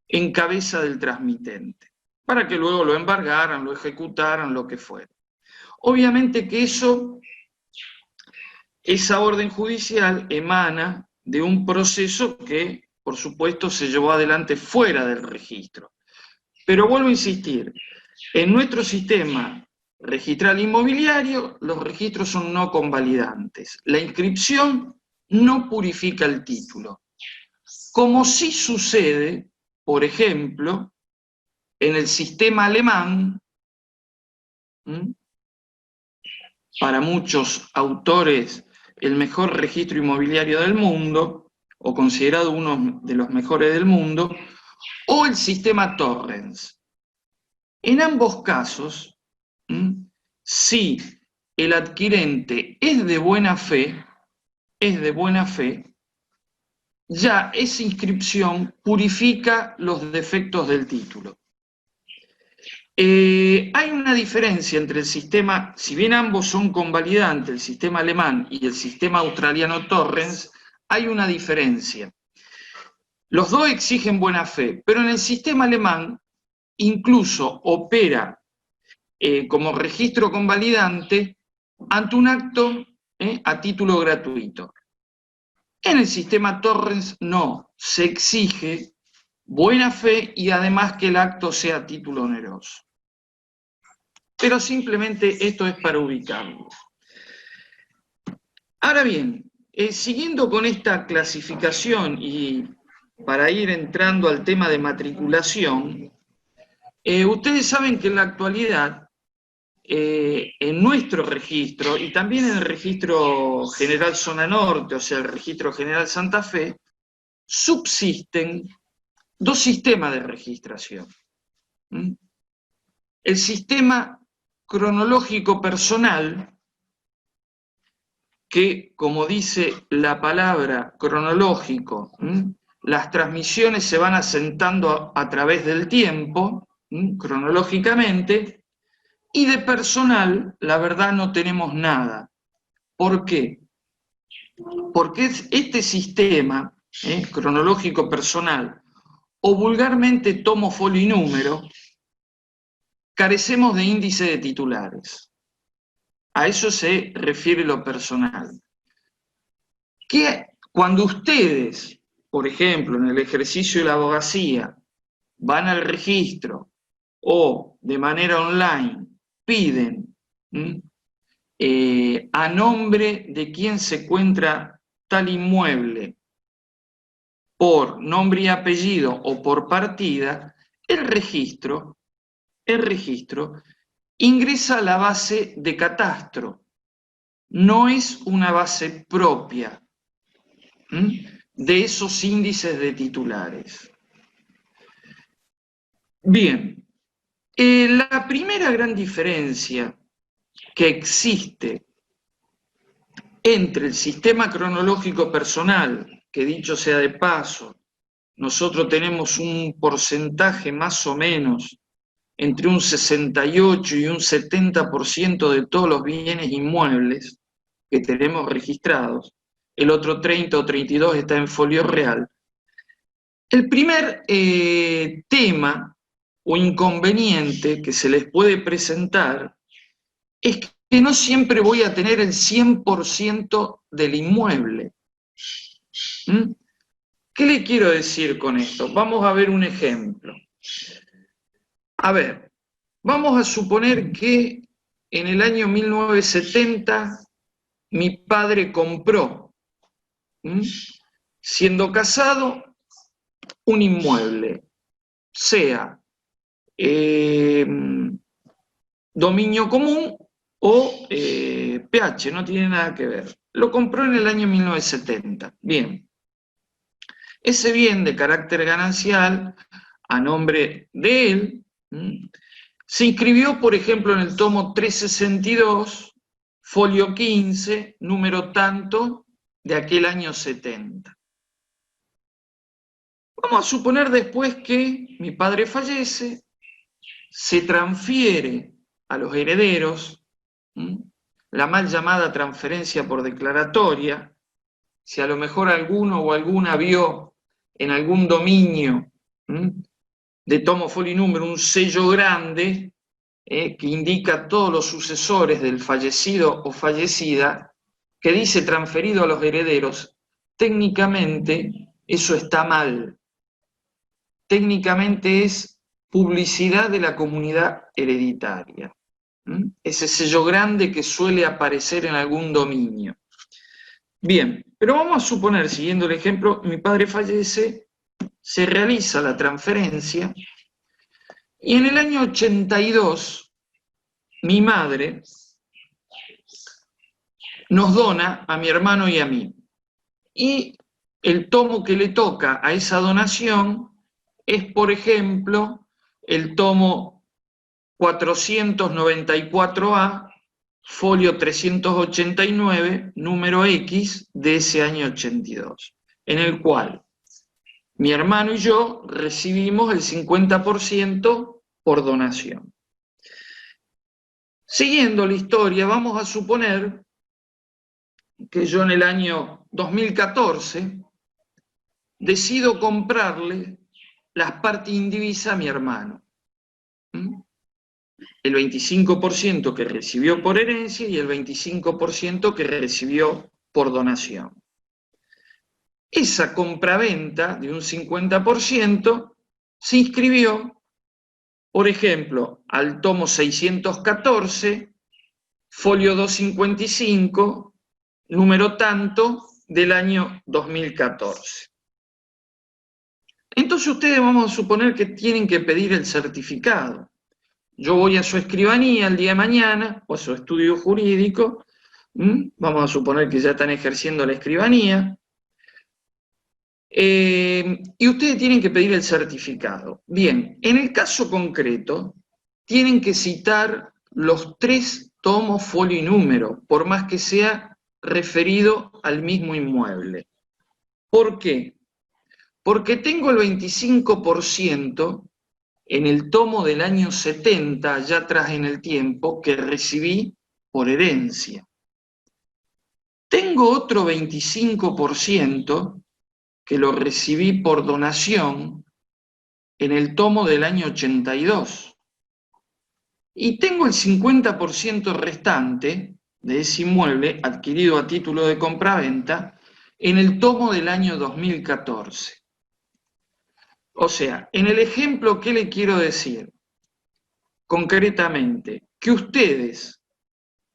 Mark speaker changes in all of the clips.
Speaker 1: en cabeza del transmitente, para que luego lo embargaran, lo ejecutaran, lo que fuera. Obviamente que esa orden judicial emana de un proceso que, por supuesto, se llevó adelante fuera del registro. Pero vuelvo a insistir, en nuestro sistema registral inmobiliario, los registros son no convalidantes. La inscripción no purifica el título. Como sí sucede, por ejemplo, en el sistema alemán, para muchos autores el mejor registro inmobiliario del mundo, o considerado uno de los mejores del mundo, o el sistema Torrens. En ambos casos, si el adquirente es de buena fe, ya esa inscripción purifica los defectos del título. Hay una diferencia entre el sistema, si bien ambos son convalidantes, el sistema alemán y el sistema australiano Torrens, hay una diferencia. Los dos exigen buena fe, pero en el sistema alemán incluso opera como registro convalidante ante un acto a título gratuito. En el sistema Torrens no, se exige buena fe y además que el acto sea a título oneroso. Pero simplemente esto es para ubicarlo. Ahora bien, siguiendo con esta clasificación y para ir entrando al tema de matriculación, ustedes saben que en la actualidad, en nuestro registro y también en el registro general Zona Norte, o sea, el registro general Santa Fe, subsisten dos sistemas de registración. El sistema cronológico personal, que, como dice la palabra cronológico, las transmisiones se van asentando a través del tiempo, cronológicamente, y de personal, la verdad, no tenemos nada. ¿Por qué? Porque este sistema cronológico personal, o vulgarmente tomo, folio y número, carecemos de índice de titulares. A eso se refiere lo personal. Que cuando ustedes, por ejemplo, en el ejercicio de la abogacía, van al registro o de manera online piden a nombre de quién se encuentra tal inmueble, por nombre y apellido o por partida, el registro ingresa a la base de catastro. No es una base propia de esos índices de titulares. Bien, la primera gran diferencia que existe entre el sistema cronológico personal, que dicho sea de paso, nosotros tenemos un porcentaje más o menos entre un 68 y un 70% de todos los bienes inmuebles que tenemos registrados, el otro 30 o 32 está en folio real. El primer tema o inconveniente que se les puede presentar es que no siempre voy a tener el 100% del inmueble. ¿Qué le quiero decir con esto? Vamos a ver un ejemplo. A ver, vamos a suponer que en el año 1970 mi padre compró, siendo casado, un inmueble, sea dominio común o PH, no tiene nada que ver. Lo compró en el año 1970. Bien. Ese bien de carácter ganancial, a nombre de él, se inscribió, por ejemplo, en el tomo 362, folio 15, número tanto, de aquel año 70. Vamos a suponer después que mi padre fallece, se transfiere a los herederos, la mal llamada transferencia por declaratoria. Si a lo mejor alguno o alguna vio en algún dominio de tomo, folio y número, un sello grande que indica todos los sucesores del fallecido o fallecida, que dice transferido a los herederos. Técnicamente eso está mal. Técnicamente es publicidad de la comunidad hereditaria. Ese sello grande que suele aparecer en algún dominio. Bien, pero vamos a suponer, siguiendo el ejemplo, mi padre fallece, se realiza la transferencia y en el año 82 mi madre nos dona a mi hermano y a mí. Y el tomo que le toca a esa donación es, por ejemplo, el tomo 494A, folio 389, número X, de ese año 82, en el cual mi hermano y yo recibimos el 50% por donación. Siguiendo la historia, vamos a suponer que yo en el año 2014 decido comprarle las partes indivisas a mi hermano. El 25% que recibió por herencia y el 25% que recibió por donación. Esa compraventa de un 50% se inscribió, por ejemplo, al tomo 614, folio 255, número tanto, del año 2014. Entonces ustedes vamos a suponer que tienen que pedir el certificado. Yo voy a su escribanía el día de mañana, o a su estudio jurídico, vamos a suponer que ya están ejerciendo la escribanía, y ustedes tienen que pedir el certificado. Bien, en el caso concreto, tienen que citar los 3 tomos, folio y número, por más que sea referido al mismo inmueble. ¿Por qué? Porque tengo el 25% en el tomo del año 70, allá atrás en el tiempo, que recibí por herencia. Tengo otro 25% que lo recibí por donación en el tomo del año 82. Y tengo el 50% restante de ese inmueble adquirido a título de compraventa en el tomo del año 2014. O sea, en el ejemplo, ¿qué le quiero decir? Concretamente, que ustedes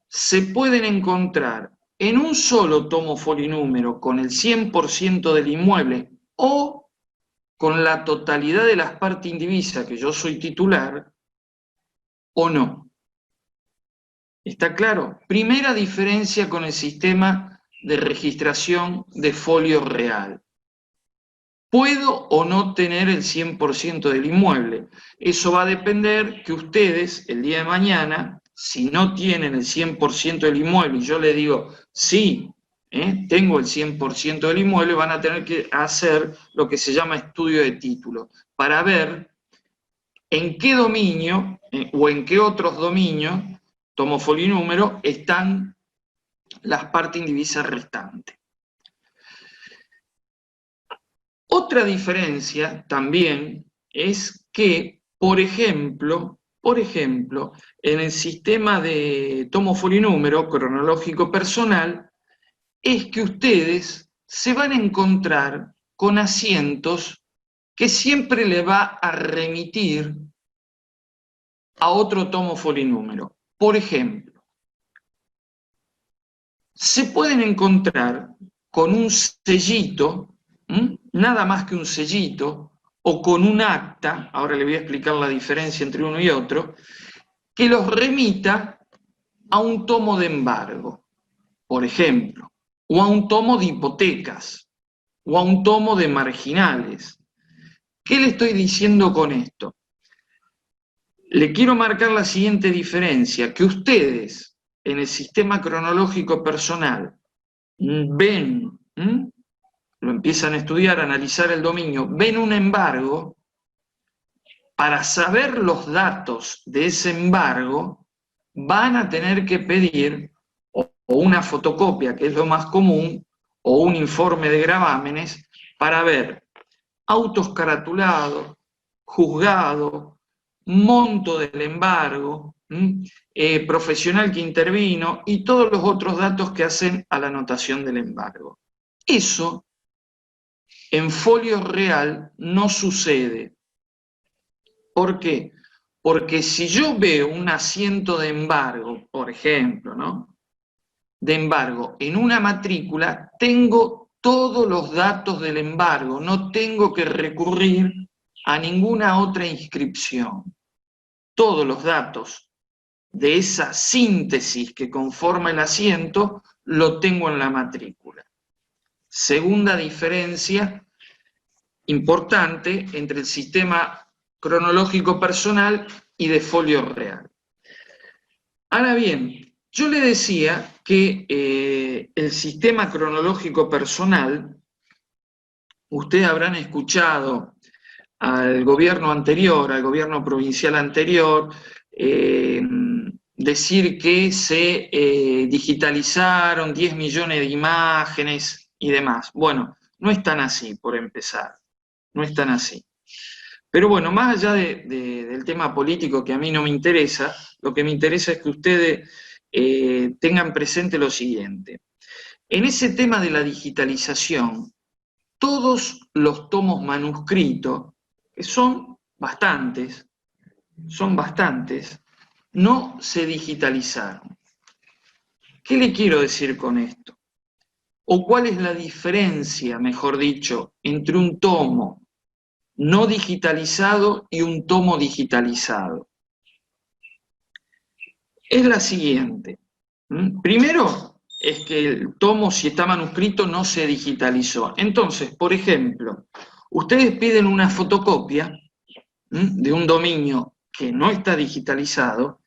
Speaker 1: se pueden encontrar en un solo tomo folinúmero con el 100% del inmueble o con la totalidad de las partes indivisas que yo soy titular o no. ¿Está claro? Primera diferencia con el sistema de registración de folio real. ¿Puedo o no tener el 100% del inmueble? Eso va a depender que ustedes, el día de mañana, si no tienen el 100% del inmueble, y yo les digo, sí, tengo el 100% del inmueble, van a tener que hacer lo que se llama estudio de título, para ver en qué dominio, o en qué otros dominios, tomo folio y número, están las partes indivisas restantes. Otra diferencia también es que, por ejemplo, en el sistema de tomo folio y número cronológico personal, es que ustedes se van a encontrar con asientos que siempre le va a remitir a otro tomo folio y número. Por ejemplo, se pueden encontrar con un sellito, nada más que un sellito, o con un acta, ahora le voy a explicar la diferencia entre uno y otro, que los remita a un tomo de embargo, por ejemplo, o a un tomo de hipotecas, o a un tomo de marginales. ¿Qué le estoy diciendo con esto? Le quiero marcar la siguiente diferencia, que ustedes en el sistema cronológico personal ven, lo empiezan a estudiar, a analizar el dominio, ven un embargo, para saber los datos de ese embargo, van a tener que pedir o una fotocopia, que es lo más común, o un informe de gravámenes, para ver autos caratulados, juzgado, monto del embargo, profesional que intervino y todos los otros datos que hacen a la anotación del embargo. Eso en folio real no sucede. ¿Por qué? Porque si yo veo un asiento de embargo, por ejemplo, ¿no?, de embargo en una matrícula, tengo todos los datos del embargo, no tengo que recurrir a ninguna otra inscripción. Todos los datos de esa síntesis que conforma el asiento lo tengo en la matrícula. Segunda diferencia importante entre el sistema cronológico personal y de folio real. Ahora bien, yo le decía que el sistema cronológico personal, ustedes habrán escuchado al gobierno anterior, al gobierno provincial anterior, decir que se digitalizaron 10 millones de imágenes y demás. Bueno, no es tan así, por empezar, no es tan así. Pero bueno, más allá del tema político que a mí no me interesa, lo que me interesa es que ustedes tengan presente lo siguiente. En ese tema de la digitalización, todos los tomos manuscritos, que son bastantes, no se digitalizaron. ¿Qué le quiero decir con esto? ¿O cuál es la diferencia, mejor dicho, entre un tomo no digitalizado y un tomo digitalizado? Es la siguiente. Primero, es que el tomo, si está manuscrito, no se digitalizó. Entonces, por ejemplo, ustedes piden una fotocopia de un dominio que no está digitalizado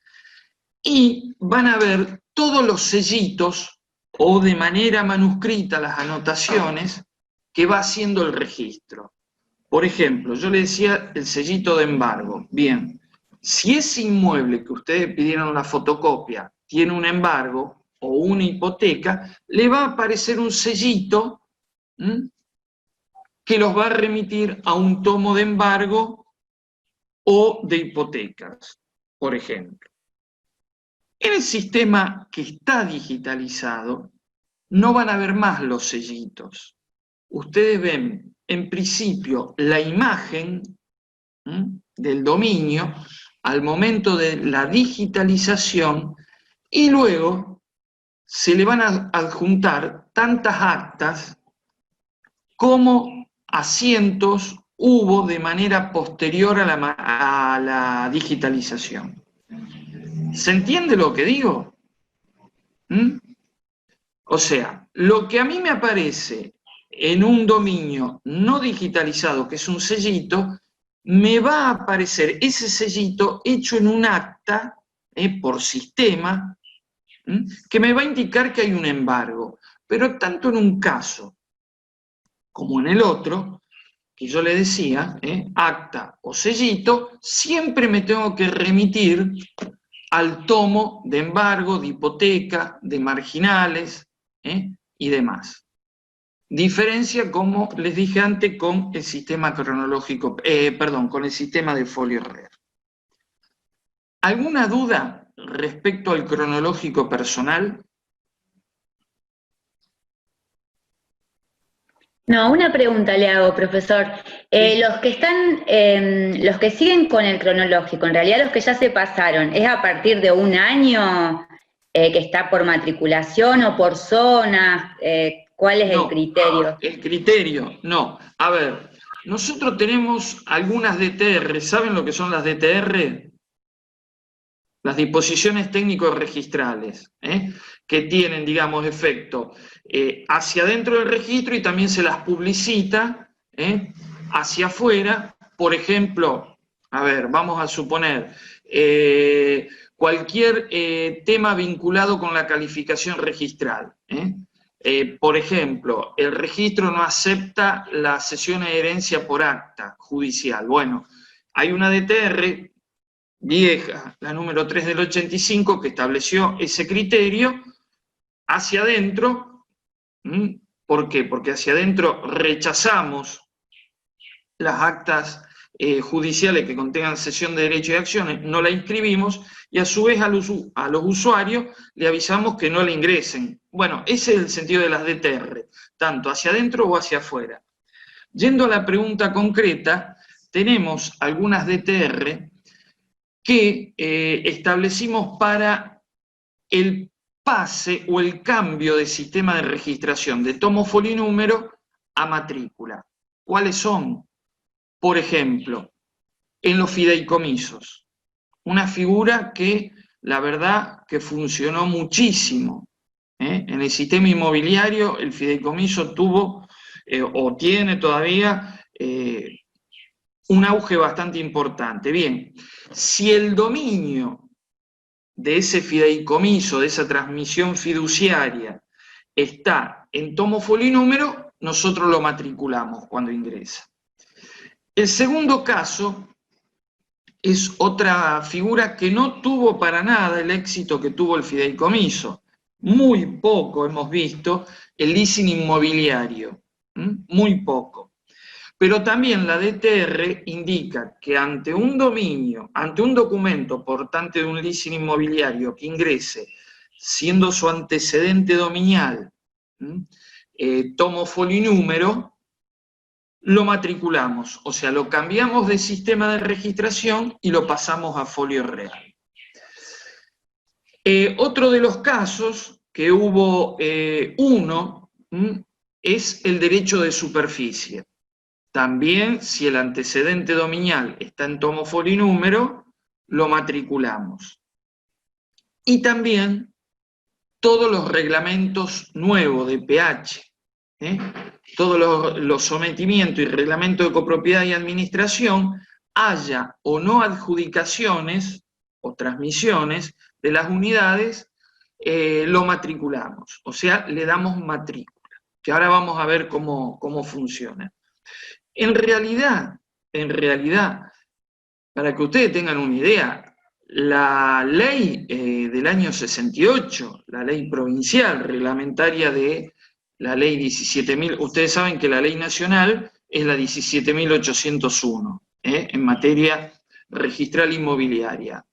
Speaker 1: y van a ver todos los sellitos o de manera manuscrita las anotaciones que va haciendo el registro. Por ejemplo, yo le decía el sellito de embargo. Bien, si ese inmueble que ustedes pidieron la fotocopia tiene un embargo o una hipoteca, le va a aparecer un sellito que los va a remitir a un tomo de embargo o de hipotecas, por ejemplo. En el sistema que está digitalizado, no van a ver más los sellitos. Ustedes ven, en principio, la imagen del dominio al momento de la digitalización y luego se le van a adjuntar tantas actas como asientos hubo de manera posterior a la digitalización. ¿Se entiende lo que digo? O sea, lo que a mí me aparece en un dominio no digitalizado, que es un sellito, me va a aparecer ese sellito hecho en un acta, por sistema, que me va a indicar que hay un embargo. Pero tanto en un caso como en el otro, que yo le decía, acta o sellito, siempre me tengo que remitir al tomo de embargo, de hipoteca, de marginales y demás. Diferencia, como les dije antes, con el sistema cronológico, con el sistema de folio real. ¿Alguna duda respecto al cronológico personal?
Speaker 2: No, una pregunta le hago, profesor.
Speaker 1: Sí.
Speaker 2: Los que siguen con el cronológico, en realidad los que ya se pasaron, ¿es a partir de un año que está por matriculación o por zona? ¿Cuál es el criterio?
Speaker 1: El criterio, no. A ver, nosotros tenemos algunas DTR. ¿Saben lo que son las DTR? Las disposiciones técnicos registrales, que tienen, digamos, efecto hacia adentro del registro y también se las publicita hacia afuera. Por ejemplo, a ver, vamos a suponer cualquier tema vinculado con la calificación registral. Por ejemplo, el registro no acepta la cesión de herencia por acta judicial. Bueno, hay una DTR vieja, la número 3 del 85, que estableció ese criterio hacia adentro. ¿Por qué? Porque hacia adentro rechazamos las actas judiciales que contengan cesión de derechos y acciones, no la inscribimos y a su vez a los usuarios le avisamos que no la ingresen. Bueno, ese es el sentido de las DTR, tanto hacia adentro o hacia afuera. Yendo a la pregunta concreta, tenemos algunas DTR que establecimos para el pase o el cambio de sistema de registración de tomo folinúmero a matrícula. ¿Cuáles son? Por ejemplo, en los fideicomisos. Una figura que, la verdad, que funcionó muchísimo. En el sistema inmobiliario, el fideicomiso tuvo, o tiene todavía, un auge bastante importante. Bien, si el dominio de ese fideicomiso, de esa transmisión fiduciaria, está en tomo folinúmero, nosotros lo matriculamos cuando ingresa. El segundo caso es otra figura que no tuvo para nada el éxito que tuvo el fideicomiso. Muy poco hemos visto el leasing inmobiliario, muy poco. Pero también la DTR indica que ante un dominio, ante un documento portante de un leasing inmobiliario que ingrese, siendo su antecedente dominial, tomo folinúmero, lo matriculamos, o sea, lo cambiamos de sistema de registración y lo pasamos a folio real. Otro de los casos, que hubo uno, es el derecho de superficie. También, si el antecedente dominial está en tomo folinúmero, lo matriculamos. Y también todos los reglamentos nuevos de PH, todos los sometimientos y reglamentos de copropiedad y administración, haya o no adjudicaciones o transmisiones de las unidades, lo matriculamos, o sea, le damos matrícula, que ahora vamos a ver cómo funciona. En realidad, para que ustedes tengan una idea, la ley del año 68, la ley provincial reglamentaria de la ley 17.000, ustedes saben que la ley nacional es la 17.801, en materia registral inmobiliaria,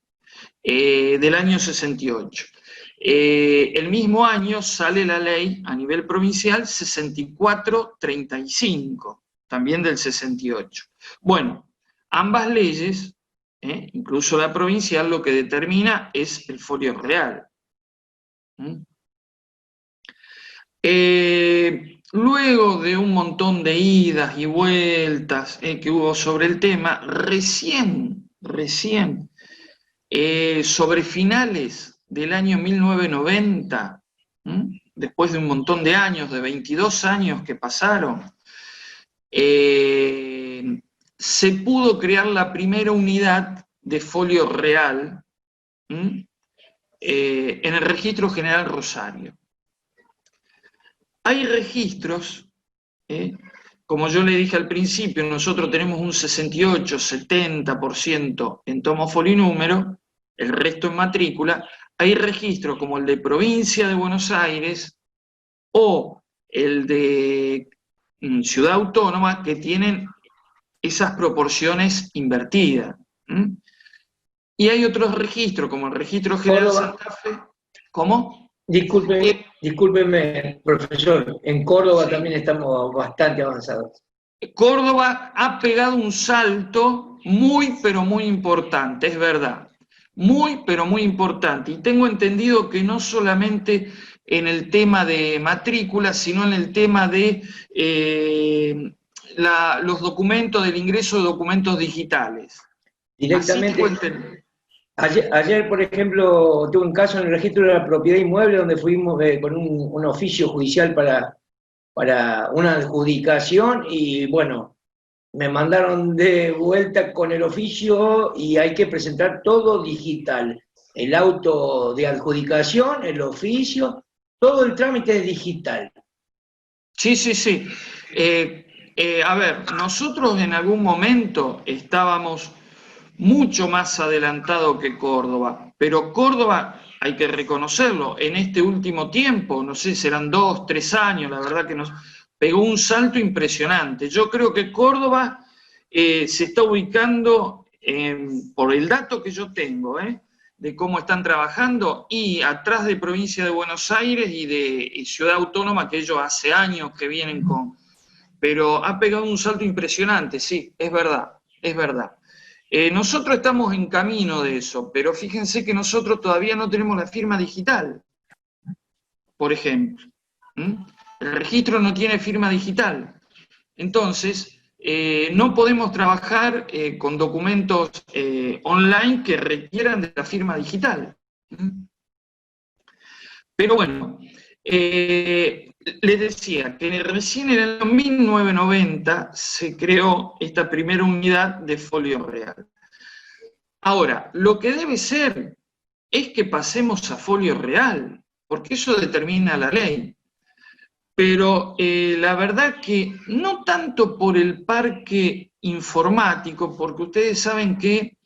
Speaker 1: del año 68. El mismo año sale la ley a nivel provincial 6435, también del 68. Bueno, ambas leyes, incluso la provincial, lo que determina es el folio real. Luego de un montón de idas y vueltas que hubo sobre el tema, recién, sobre finales del año 1990, después de un montón de años, de 22 años que pasaron, se pudo crear la primera unidad de folio real en el Registro General Rosario. Hay registros, como yo le dije al principio, nosotros tenemos un 68-70% en tomo folinúmero, el resto en matrícula. Hay registros como el de Provincia de Buenos Aires o el de Ciudad Autónoma que tienen esas proporciones invertidas. Y hay otros registros, como el Registro General Santa Fe. ¿Cómo?
Speaker 3: Discúlpeme, profesor, en Córdoba también estamos bastante avanzados.
Speaker 1: Córdoba ha pegado un salto muy, pero muy importante, es verdad. Muy, pero muy importante. Y tengo entendido que no solamente en el tema de matrícula, sino en el tema de los documentos, del ingreso de documentos digitales.
Speaker 3: Directamente. Ayer, por ejemplo, tuve un caso en el registro de la propiedad inmueble donde fuimos con un oficio judicial para una adjudicación y bueno, me mandaron de vuelta con el oficio y hay que presentar todo digital. El auto de adjudicación, el oficio, todo el trámite es digital.
Speaker 1: Sí. A ver, nosotros en algún momento estábamos mucho más adelantado que Córdoba, pero Córdoba, hay que reconocerlo, en este último tiempo, no sé, serán 2, 3 años, la verdad que nos pegó un salto impresionante. Yo creo que Córdoba se está ubicando, por el dato que yo tengo, de cómo están trabajando, y atrás de Provincia de Buenos Aires y de Ciudad Autónoma, que ellos hace años que vienen con... Pero ha pegado un salto impresionante, sí, es verdad, es verdad. Nosotros estamos en camino de eso, pero fíjense que nosotros todavía no tenemos la firma digital, por ejemplo. El registro no tiene firma digital. Entonces, no podemos trabajar con documentos online que requieran de la firma digital. Pero bueno, les decía que recién en el 1990 se creó esta primera unidad de folio real. Ahora, lo que debe ser es que pasemos a folio real, porque eso determina la ley. Pero la verdad que no tanto por el parque informático, porque ustedes saben que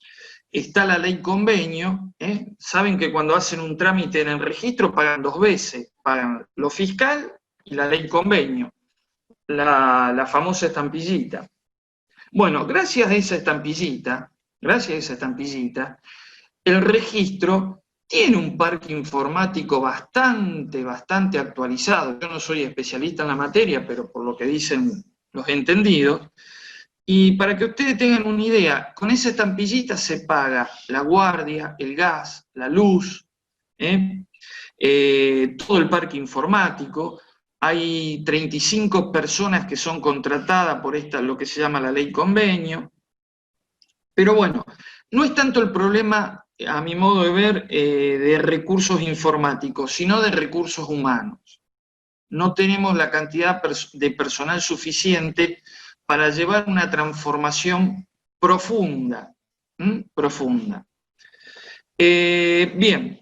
Speaker 1: está la ley convenio, saben que cuando hacen un trámite en el registro pagan 2 veces, pagan lo fiscal y la ley convenio, la famosa estampillita. Bueno, gracias a esa estampillita, el registro tiene un parque informático bastante actualizado. Yo no soy especialista en la materia, pero por lo que dicen los entendidos. Y para que ustedes tengan una idea, con esa estampillita se paga la guardia, el gas, la luz, todo el parque informático. Hay 35 personas que son contratadas por lo que se llama la ley convenio. Pero bueno, no es tanto el problema, a mi modo de ver, de recursos informáticos, sino de recursos humanos. No tenemos la cantidad de personal suficiente para llevar una transformación profunda. Bien,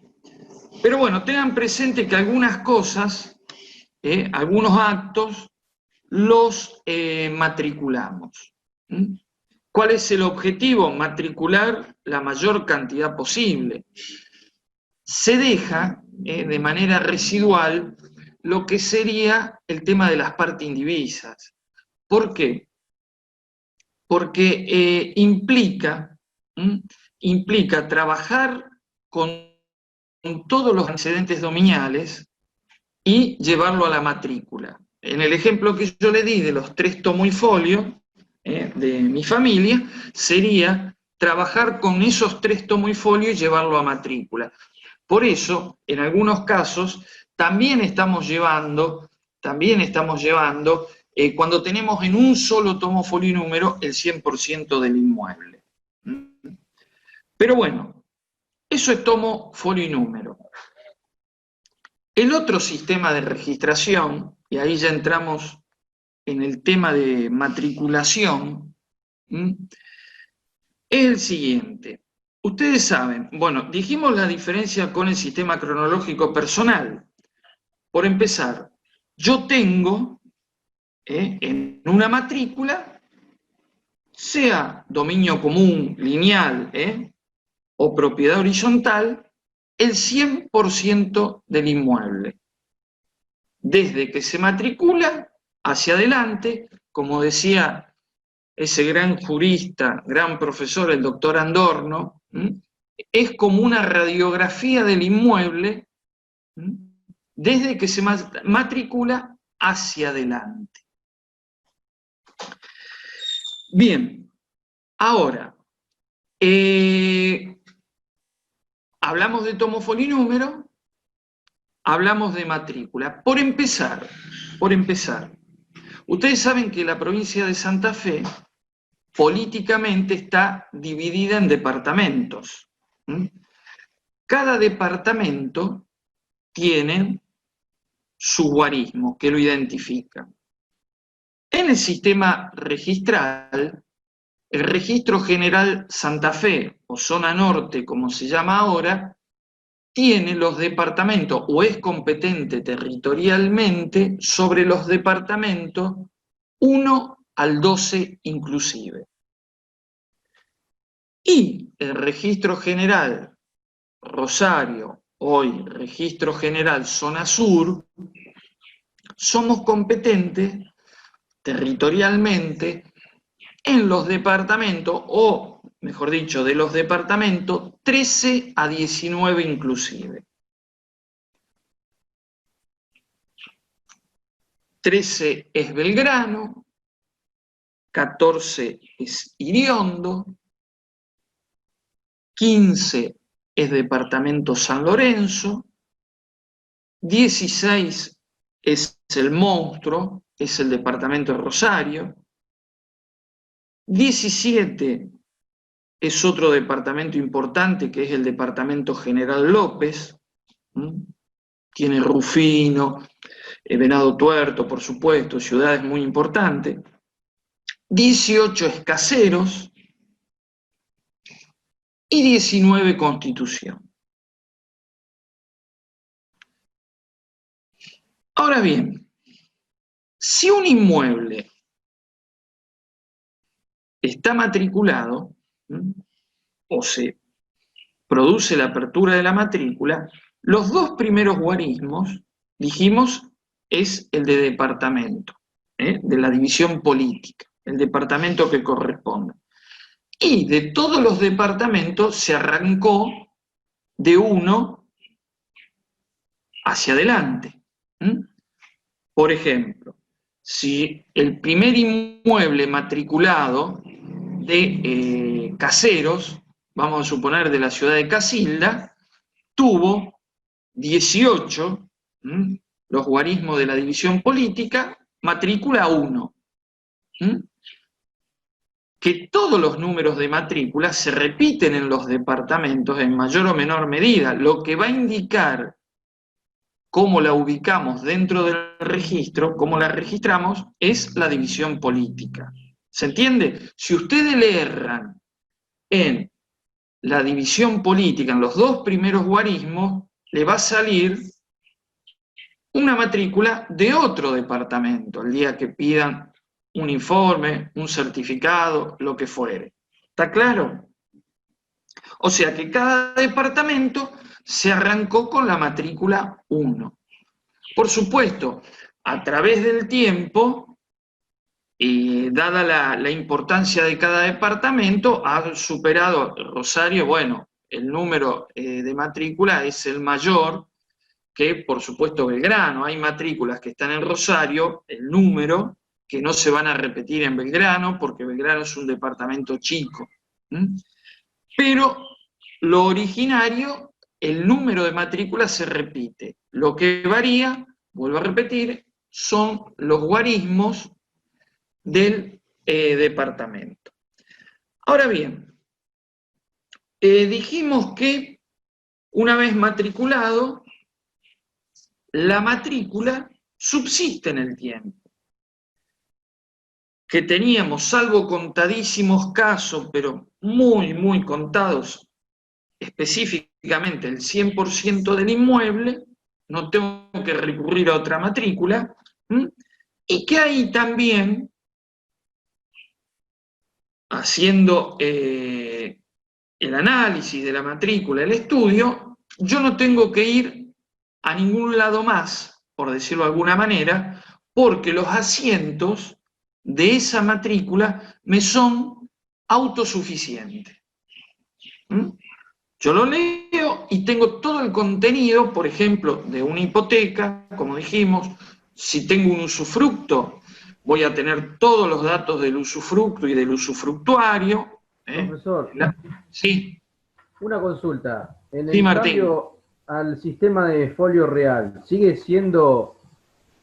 Speaker 1: pero bueno, tengan presente que algunas cosas, algunos actos, los matriculamos. ¿Cuál es el objetivo? Matricular la mayor cantidad posible. Se deja de manera residual lo que sería el tema de las partes indivisas. ¿Por qué? Porque implica trabajar con todos los antecedentes dominiales y llevarlo a la matrícula. En el ejemplo que yo le di de los 3 tomos y folio de mi familia, sería trabajar con esos 3 tomos y folio y llevarlo a matrícula. Por eso, en algunos casos, también estamos llevando, cuando tenemos en un solo tomo, folio y número, el 100% del inmueble. Pero bueno, eso es tomo, folio y número. El otro sistema de registración, y ahí ya entramos en el tema de matriculación, es el siguiente. Ustedes saben, bueno, dijimos la diferencia con el sistema cronológico personal. Por empezar, yo tengo en una matrícula, sea dominio común, lineal o propiedad horizontal, el 100% del inmueble. Desde que se matricula hacia adelante, como decía ese gran jurista, gran profesor, el doctor Andorno, es como una radiografía del inmueble desde que se matricula hacia adelante. Bien, ahora, hablamos de tomo, folio y número, hablamos de matrícula. Por empezar, ustedes saben que la provincia de Santa Fe políticamente está dividida en departamentos. Cada departamento tiene su guarismo que lo identifica. En el sistema registral, el Registro General Santa Fe, o Zona Norte, como se llama ahora, tiene los departamentos, o es competente territorialmente sobre los departamentos 1 al 12 inclusive. Y el Registro General Rosario, hoy Registro General Zona Sur, somos competentes territorialmente en los departamentos, o mejor dicho, de los departamentos 13 a 19 inclusive. 13 es Belgrano, 14 es Iriondo, 15 es departamento San Lorenzo, 16 es el Monstruo, es el departamento de Rosario, 17 es otro departamento importante que es el departamento General López, tiene Rufino, Venado Tuerto, por supuesto, ciudades muy importantes, 18 es Caseros y 19 Constitución. Ahora bien, si un inmueble está matriculado, o se produce la apertura de la matrícula, los dos primeros guarismos, dijimos, es el de departamento, de la división política, el departamento que corresponde. Y de todos los departamentos se arrancó de uno hacia adelante. Por ejemplo, si el primer inmueble matriculado de Caseros, vamos a suponer de la ciudad de Casilda, tuvo 18, los guarismos de la división política, matrícula 1. Que todos los números de matrícula se repiten en los departamentos en mayor o menor medida, lo que va a indicar cómo la ubicamos dentro del registro, cómo la registramos, es la división política. ¿Se entiende? Si ustedes le erran en la división política, en los dos primeros guarismos, le va a salir una matrícula de otro departamento, el día que pidan un informe, un certificado, lo que fuere. ¿Está claro? O sea que cada departamento se arrancó con la matrícula 1. Por supuesto, a través del tiempo, dada la importancia de cada departamento, ha superado Rosario, bueno, el número de matrícula es el mayor que, por supuesto, Belgrano. Hay matrículas que están en Rosario, el número, que no se van a repetir en Belgrano, porque Belgrano es un departamento chico. Pero lo originario, el número de matrículas se repite. Lo que varía, vuelvo a repetir, son los guarismos del departamento. Ahora bien, dijimos que una vez matriculado, la matrícula subsiste en el tiempo. Que teníamos, salvo contadísimos casos, pero muy, muy contados, específicamente el 100% del inmueble, no tengo que recurrir a otra matrícula, y que ahí también, haciendo el análisis de la matrícula, el estudio, yo no tengo que ir a ningún lado más, por decirlo de alguna manera, porque los asientos de esa matrícula me son autosuficientes. Yo lo leo y tengo todo el contenido, por ejemplo, de una hipoteca, como dijimos. Si tengo un usufructo, voy a tener todos los datos del usufructo y del usufructuario.
Speaker 4: Profesor,
Speaker 1: sí.
Speaker 4: Una consulta. En
Speaker 1: sí,
Speaker 4: el
Speaker 1: Martín.
Speaker 4: cambio al sistema de folio real, ¿sigue siendo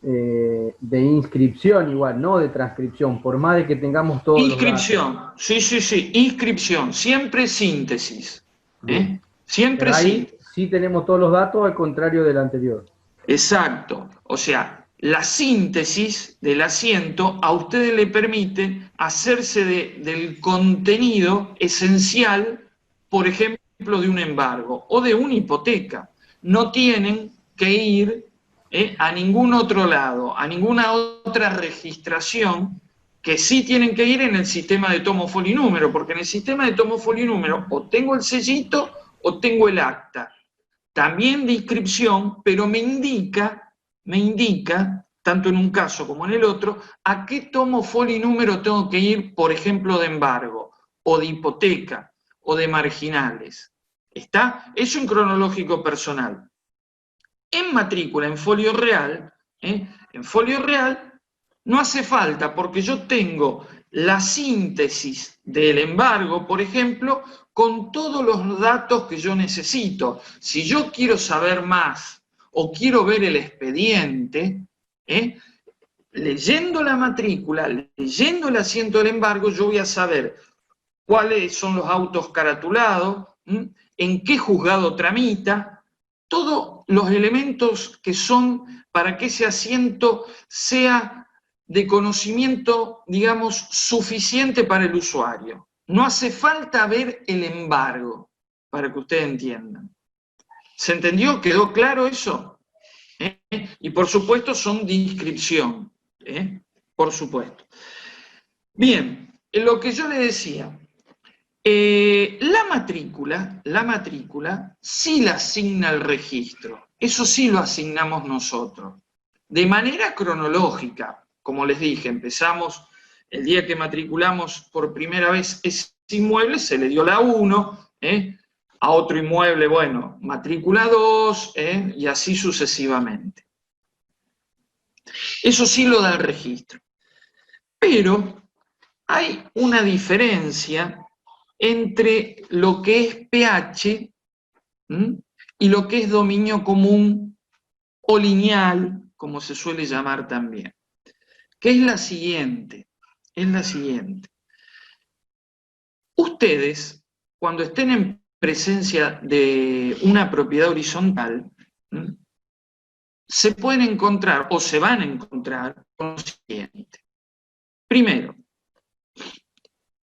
Speaker 4: de inscripción igual, no de transcripción, por más de que tengamos todos
Speaker 1: inscripción,
Speaker 4: los datos?
Speaker 1: sí, inscripción, siempre síntesis. Siempre
Speaker 4: pero ahí
Speaker 1: sí.
Speaker 4: Sí tenemos todos los datos, al contrario del anterior.
Speaker 1: Exacto, o sea, la síntesis del asiento a ustedes le permite hacerse del contenido esencial, por ejemplo, de un embargo o de una hipoteca. No tienen que ir a ningún otro lado, a ninguna otra registración, que sí tienen que ir en el sistema de tomo folio y número, porque en el sistema de tomo folio y número o tengo el sellito o tengo el acta. También de inscripción, pero me indica tanto en un caso como en el otro, a qué tomo, folio y número tengo que ir, por ejemplo, de embargo, o de hipoteca, o de marginales. ¿Está? Eso en cronológico personal. En matrícula, en folio real, no hace falta, porque yo tengo la síntesis del embargo, por ejemplo, con todos los datos que yo necesito. Si yo quiero saber más o quiero ver el expediente, leyendo la matrícula, leyendo el asiento del embargo, yo voy a saber cuáles son los autos caratulados, en qué juzgado tramita, todos los elementos que son para que ese asiento sea de conocimiento, digamos, suficiente para el usuario. No hace falta ver el embargo, para que ustedes entiendan. ¿Se entendió? ¿Quedó claro eso? Y por supuesto son de inscripción, por supuesto. Bien, lo que yo le decía, la matrícula sí la asigna el registro, eso sí lo asignamos nosotros, de manera cronológica. Como les dije, empezamos el día que matriculamos por primera vez ese inmueble, se le dio la 1, a otro inmueble, bueno, matrícula 2, y así sucesivamente. Eso sí lo da el registro. Pero hay una diferencia entre lo que es PH y lo que es dominio común o lineal, como se suele llamar también, que es la siguiente, Ustedes, cuando estén en presencia de una propiedad horizontal, se pueden encontrar, o se van a encontrar, con lo siguiente. Primero,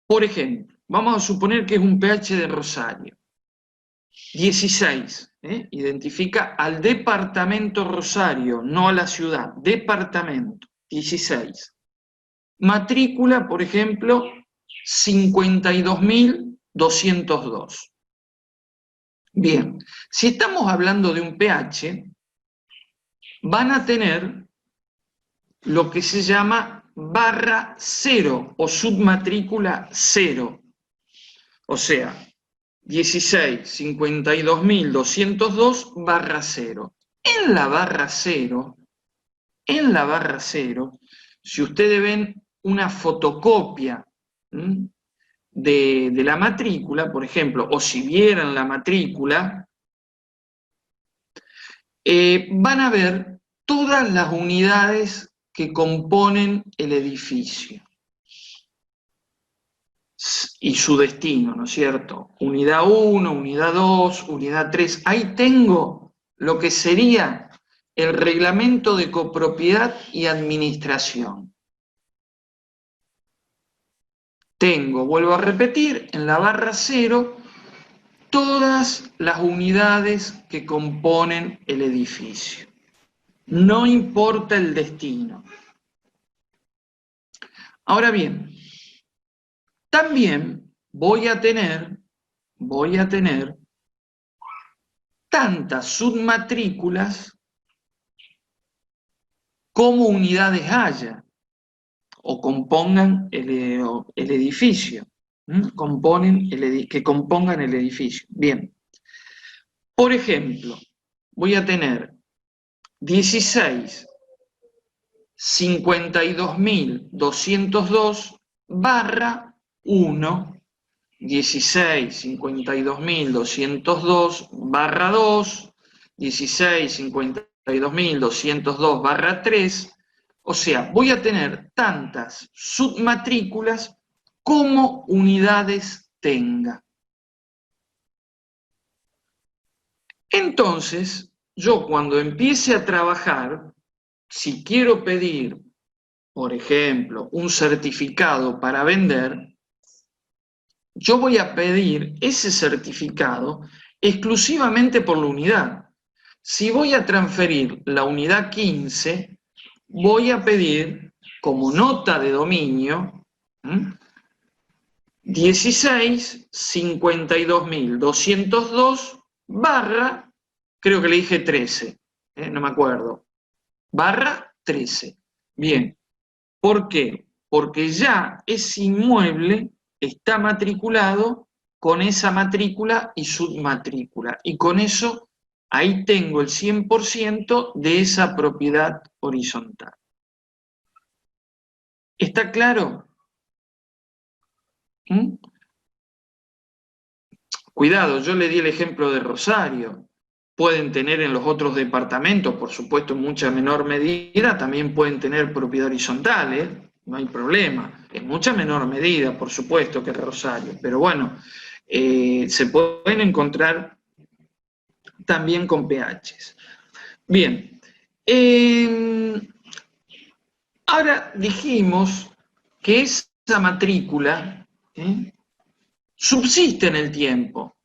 Speaker 1: por ejemplo, vamos a suponer que es un PH de Rosario. 16, identifica al departamento Rosario, no a la ciudad, departamento, 16. Matrícula, por ejemplo, 52.202. Bien, si estamos hablando de un PH, van a tener lo que se llama barra 0 o submatrícula 0. O sea, 16, 52.202 barra 0. En la barra 0, si ustedes ven una fotocopia de la matrícula, por ejemplo, o si vieran la matrícula, van a ver todas las unidades que componen el edificio y su destino, ¿no es cierto? Unidad 1, unidad 2, unidad 3. Ahí tengo lo que sería el reglamento de copropiedad y administración. Tengo, vuelvo a repetir, en la barra 0, todas las unidades que componen el edificio. No importa el destino. Ahora bien, también voy a tener tantas submatrículas como unidades haya o compongan el edificio, que compongan el edificio. Bien, por ejemplo, voy a tener 16, 52.202 barra 1, 16, 52.202 barra 2, 16, 52.202 barra 3, o sea, voy a tener tantas submatrículas como unidades tenga. Entonces, yo cuando empiece a trabajar, si quiero pedir, por ejemplo, un certificado para vender, yo voy a pedir ese certificado exclusivamente por la unidad. Si voy a transferir la unidad 15, voy a pedir como nota de dominio 16 52.202 barra, creo que le dije 13, no me acuerdo, barra 13. Bien, ¿por qué? Porque ya ese inmueble está matriculado con esa matrícula y submatrícula. Y con eso, ahí tengo el 100% de esa propiedad horizontal. ¿Está claro? ¿Mm? Cuidado, yo le di el ejemplo de Rosario. Pueden tener en los otros departamentos, por supuesto en mucha menor medida, también pueden tener propiedad horizontal, ¿eh? No hay problema. En mucha menor medida, por supuesto, que Rosario. Pero bueno, se pueden encontrar también con PHs. Bien. Ahora dijimos que esa matrícula subsiste en el tiempo.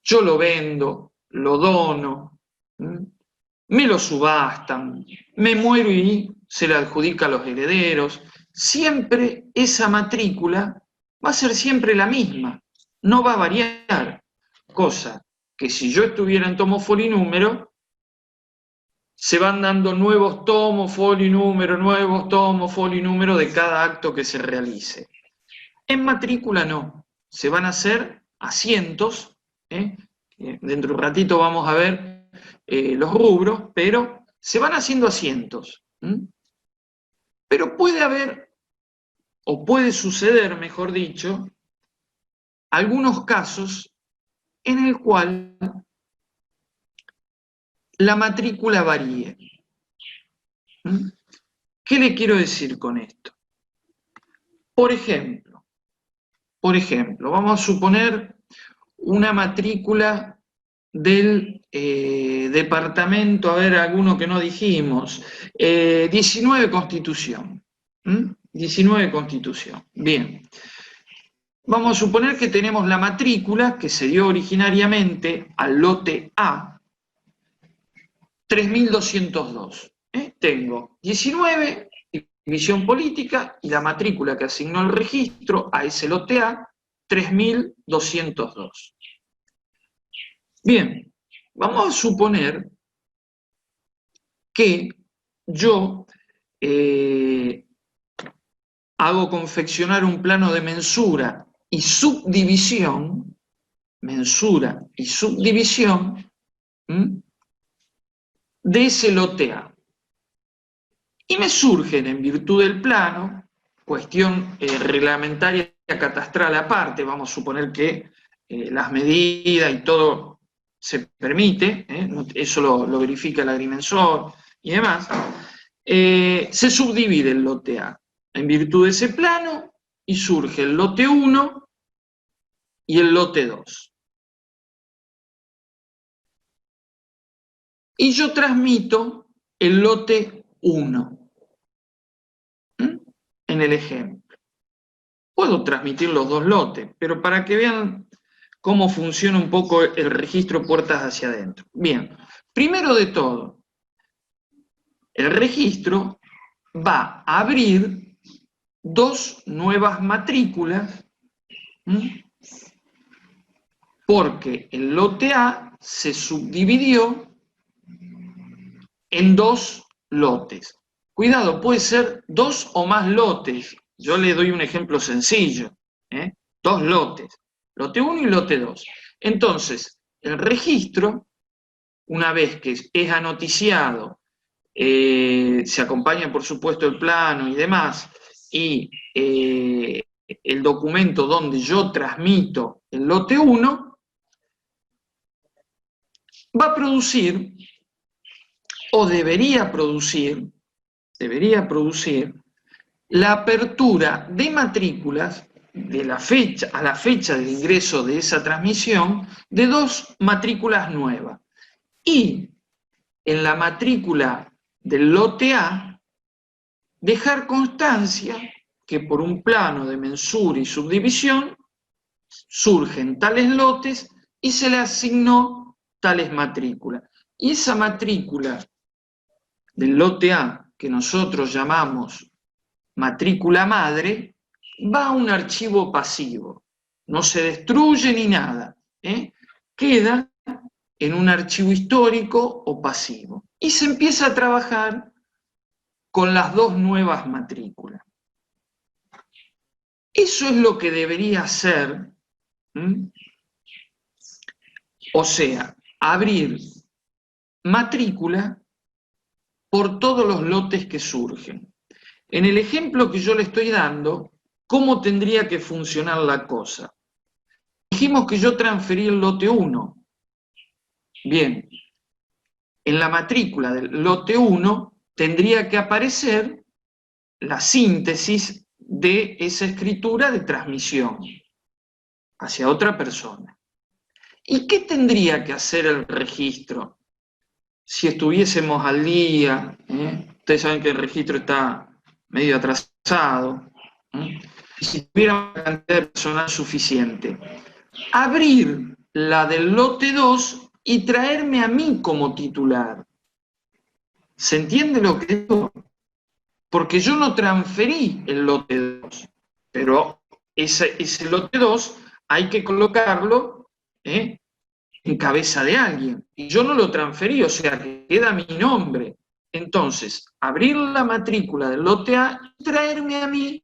Speaker 1: Yo lo vendo, lo dono, me lo subastan, me muero y se le adjudica a los herederos. Siempre esa matrícula va a ser siempre la misma, no va a variar. Cosa que si yo estuviera en tomo, folio y número, se van dando nuevos tomos, folio y número, nuevos tomos, folio y número de cada acto que se realice. En matrícula no, se van a hacer asientos, dentro de un ratito vamos a ver los rubros, pero se van haciendo asientos. Pero puede haber, o puede suceder, mejor dicho, algunos casos en el cual la matrícula varíe. ¿Qué le quiero decir con esto? Por ejemplo, vamos a suponer una matrícula del departamento, a ver, alguno que no dijimos, 19 Constitución. 19 Constitución, bien. Vamos a suponer que tenemos la matrícula que se dio originariamente al lote A, 3202. Tengo 19, división política, y la matrícula que asignó el registro a ese lote A, 3202. Bien, vamos a suponer que yo hago confeccionar un plano de mensura y subdivisión, de ese lote A. Y me surgen, en virtud del plano, cuestión reglamentaria catastral aparte, vamos a suponer que las medidas y todo se permite, eso lo verifica el agrimensor y demás, se subdivide el lote A en virtud de ese plano y surge el lote 1 y el lote 2. Y yo transmito el lote 1 en el ejemplo. Puedo transmitir los dos lotes, pero para que vean cómo funciona un poco el registro puertas hacia adentro. Bien, primero de todo, el registro va a abrir dos nuevas matrículas, porque el lote A se subdividió en dos lotes. Cuidado, puede ser dos o más lotes. Yo le doy un ejemplo sencillo. Dos lotes. Lote 1 y lote 2. Entonces, el registro, una vez que es anoticiado, se acompaña por supuesto el plano y demás, y el documento donde yo transmito el lote 1, va a producir, o debería producir, la apertura de matrículas de la fecha, a la fecha del ingreso de esa transmisión, de dos matrículas nuevas. Y en la matrícula del lote A, dejar constancia que por un plano de mensura y subdivisión surgen tales lotes y se le asignó tales matrículas. Y esa matrícula del lote A, que nosotros llamamos matrícula madre, va a un archivo pasivo, no se destruye ni nada, queda en un archivo histórico o pasivo. Y se empieza a trabajar con las dos nuevas matrículas. Eso es lo que debería hacer, o sea, abrir matrícula por todos los lotes que surgen. En el ejemplo que yo le estoy dando, ¿cómo tendría que funcionar la cosa? Dijimos que yo transferí el lote 1. Bien, en la matrícula del lote 1 tendría que aparecer la síntesis de esa escritura de transmisión hacia otra persona. ¿Y qué tendría que hacer el registro si estuviésemos al día? Ustedes saben que el registro está medio atrasado. Y si tuviera una cantidad de personal suficiente, abrir la del lote 2 y traerme a mí como titular. ¿Se entiende lo que digo? Porque yo no transferí el lote 2, pero ese lote 2 hay que colocarlo en cabeza de alguien. Y yo no lo transferí, o sea, que queda mi nombre. Entonces, abrir la matrícula del lote A y traerme a mí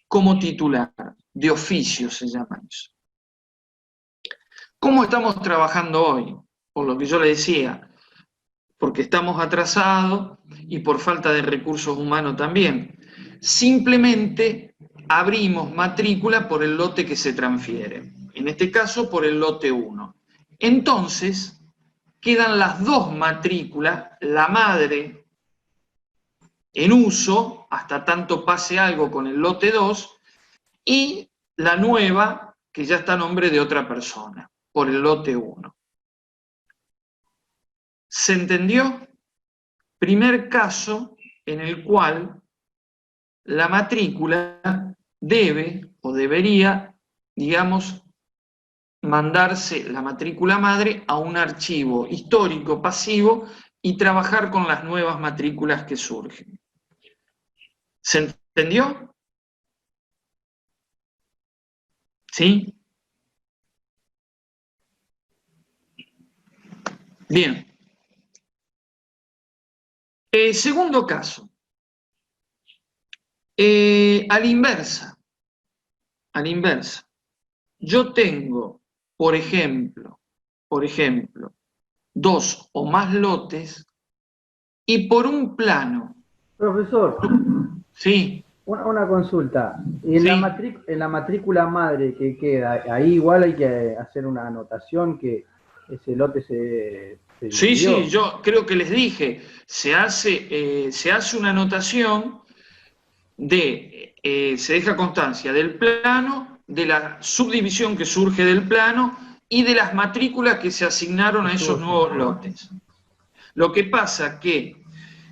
Speaker 1: como titular. De oficio se llama eso. ¿Cómo estamos trabajando hoy? Por lo que yo le decía, porque estamos atrasados y por falta de recursos humanos también. Simplemente abrimos matrícula por el lote que se transfiere, en este caso por el lote 1. Entonces, quedan las dos matrículas, la madre en uso, hasta tanto pase algo con el lote 2, y la nueva, que ya está a nombre de otra persona, por el lote 1. ¿Se entendió? Primer caso en el cual la matrícula debe o debería, digamos, mandarse la matrícula madre a un archivo histórico pasivo y trabajar con las nuevas matrículas que surgen. ¿Se entendió? ¿Sí? Bien. Segundo caso. A la inversa. Yo tengo, por ejemplo, 2 o más lotes y por un plano.
Speaker 4: Profesor,
Speaker 1: Sí.
Speaker 4: una consulta. Y en,
Speaker 1: Sí.
Speaker 4: en la matrícula madre que queda, ahí igual hay que hacer una anotación que ese lote se
Speaker 1: Sí,
Speaker 4: dividió.
Speaker 1: sí, yo creo que les dije, se hace una anotación se deja constancia del plano, de la subdivisión que surge del plano y de las matrículas que se asignaron a esos nuevos lotes. Lo que pasa que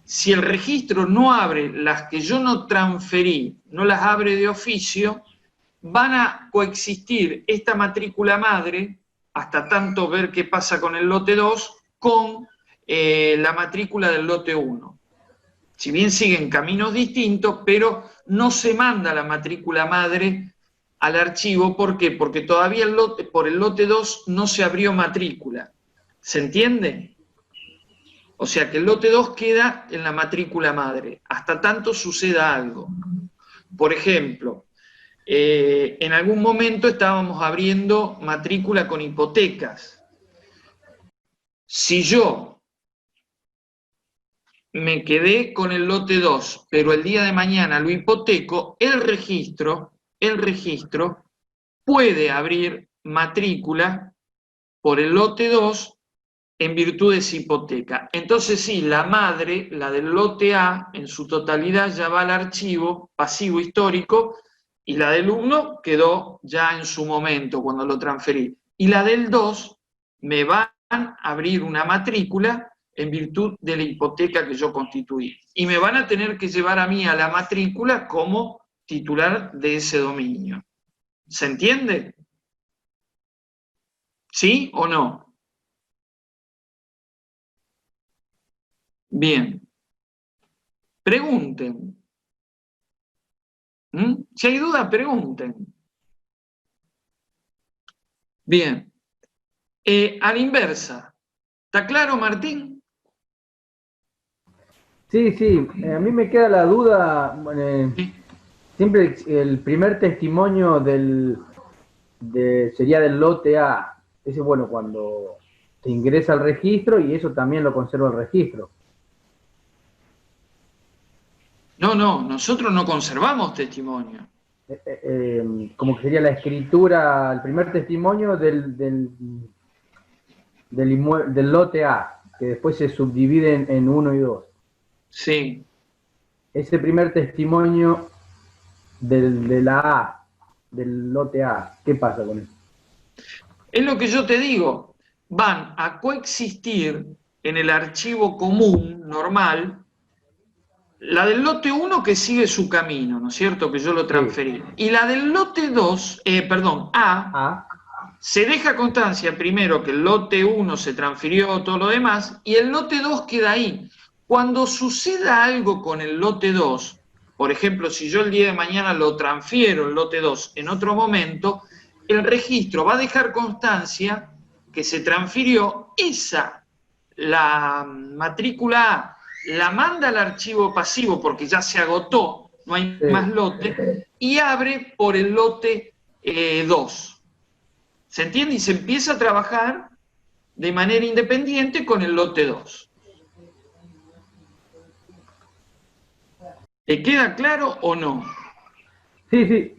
Speaker 1: si el registro no abre las que yo no transferí, no las abre de oficio, van a coexistir esta matrícula madre, hasta tanto ver qué pasa con el lote 2, con la matrícula del lote 1. Si bien siguen caminos distintos, pero no se manda la matrícula madre al archivo. ¿Por qué? Porque todavía por el lote 2 no se abrió matrícula. ¿Se entiende? O sea que el lote 2 queda en la matrícula madre, hasta tanto suceda algo. Por ejemplo, en algún momento estábamos abriendo matrícula con hipotecas. Si yo me quedé con el lote 2, pero el día de mañana lo hipoteco, el registro puede abrir matrícula por el lote 2 en virtud de esa hipoteca. Entonces sí, la madre, la del lote A, en su totalidad ya va al archivo pasivo histórico, y la del 1 quedó ya en su momento cuando lo transferí. Y la del 2 me van a abrir una matrícula en virtud de la hipoteca que yo constituí. Y me van a tener que llevar a mí a la matrícula como titular de ese dominio. ¿Se entiende? ¿Sí o no? Bien. Pregunten. Si hay duda, pregunten. Bien. A la inversa. ¿Está claro, Martín?
Speaker 4: Sí, sí, a mí me queda la duda,
Speaker 1: ¿Sí?
Speaker 4: siempre el primer testimonio sería del lote A, ese bueno, cuando se ingresa al registro y eso también lo conserva el registro.
Speaker 1: No, no, nosotros no conservamos testimonio.
Speaker 4: Como que sería la escritura, el primer testimonio del lote A, que después se subdivide en 1 y 2.
Speaker 1: Sí.
Speaker 4: Ese primer testimonio de la A, del lote A, ¿qué pasa con eso?
Speaker 1: Es lo que yo te digo, van a coexistir en el archivo común, normal, la del lote 1 que sigue su camino, ¿no es cierto? Que yo lo transferí. Y la del lote 2, perdón, A, se deja constancia primero que el lote 1 se transfirió, todo lo demás, y el lote 2 queda ahí. Cuando suceda algo con el lote 2, por ejemplo, si yo el día de mañana lo transfiero, el lote 2, en otro momento, el registro va a dejar constancia que se transfirió esa, la matrícula A, la manda al archivo pasivo porque ya se agotó, no hay más lote, y abre por el lote 2. ¿Se entiende? Y se empieza a trabajar de manera independiente con el lote 2. ¿Te queda claro o no?
Speaker 4: Sí, sí.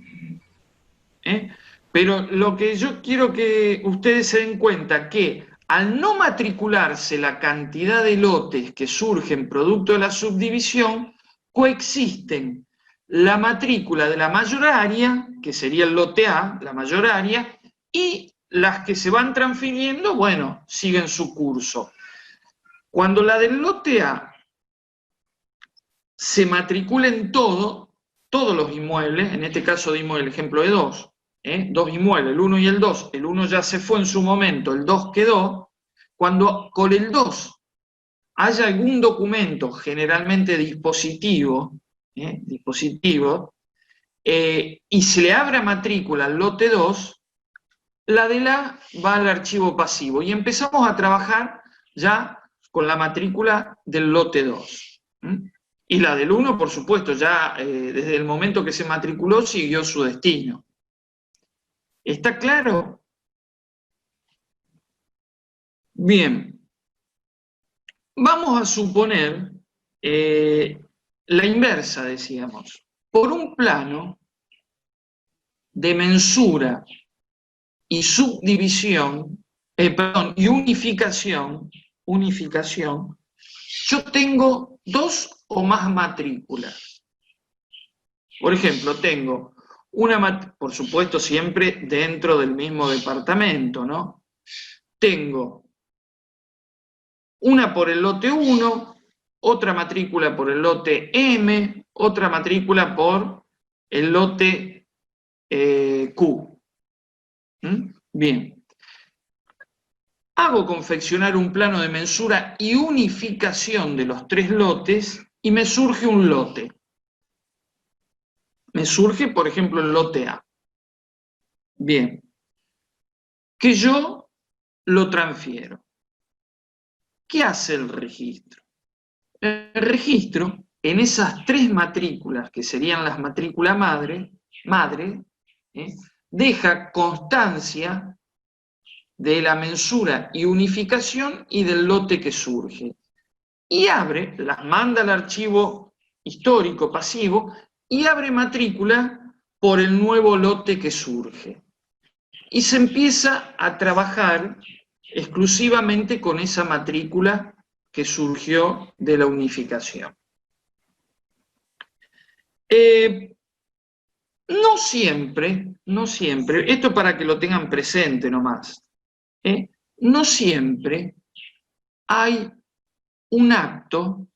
Speaker 1: Pero lo que yo quiero que ustedes se den cuenta que al no matricularse la cantidad de lotes que surgen producto de la subdivisión, coexisten la matrícula de la mayoraria, que sería el lote A, la mayoraria, y las que se van transfiriendo, bueno, siguen su curso. Cuando la del lote A se matricula en todos los inmuebles, en este caso dimos el ejemplo de dos inmuebles, el 1 y el 2, el 1 ya se fue en su momento, el 2 quedó, cuando con el 2 haya algún documento, generalmente dispositivo, y se le abra matrícula al lote 2, la de la va al archivo pasivo y empezamos a trabajar ya con la matrícula del lote 2. Y la del 1, por supuesto, ya desde el momento que se matriculó siguió su destino. ¿Está claro? Bien. Vamos a suponer la inversa, decíamos. Por un plano de mensura y subdivisión, y unificación, yo tengo 2 o más matrículas. Por ejemplo, tengo una, por supuesto siempre dentro del mismo departamento, ¿no? Tengo una por el lote 1, otra matrícula por el lote M, otra matrícula por el lote Q. Bien. Hago confeccionar un plano de mensura y unificación de los 3 lotes y me surge un lote. Me surge, por ejemplo, el lote A. Bien. Que yo lo transfiero. ¿Qué hace el registro? El registro, en esas 3 matrículas, que serían las matrículas madre, deja constancia de la mensura y unificación y del lote que surge. Y abre, las manda al archivo histórico pasivo y abre matrícula por el nuevo lote que surge. Y se empieza a trabajar exclusivamente con esa matrícula que surgió de la unificación. No siempre, esto para que lo tengan presente nomás, no siempre hay un acto.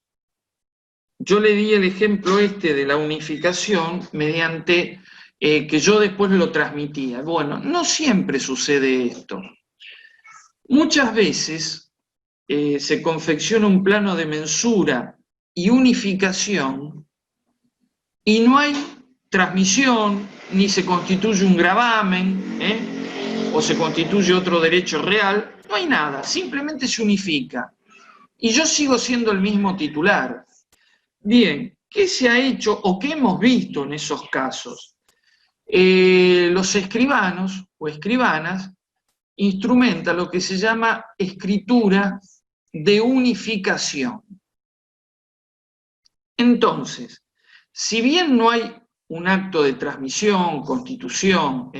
Speaker 1: Yo le di el ejemplo de la unificación mediante que yo después lo transmitía. Bueno, no siempre sucede esto. Muchas veces se confecciona un plano de mensura y unificación y no hay transmisión, ni se constituye un gravamen, o se constituye otro derecho real, no hay nada, simplemente se unifica. Y yo sigo siendo el mismo titular. Bien, ¿qué se ha hecho o qué hemos visto en esos casos? Los escribanos o escribanas instrumentan lo que se llama escritura de unificación. Entonces, si bien no hay un acto de transmisión, constitución,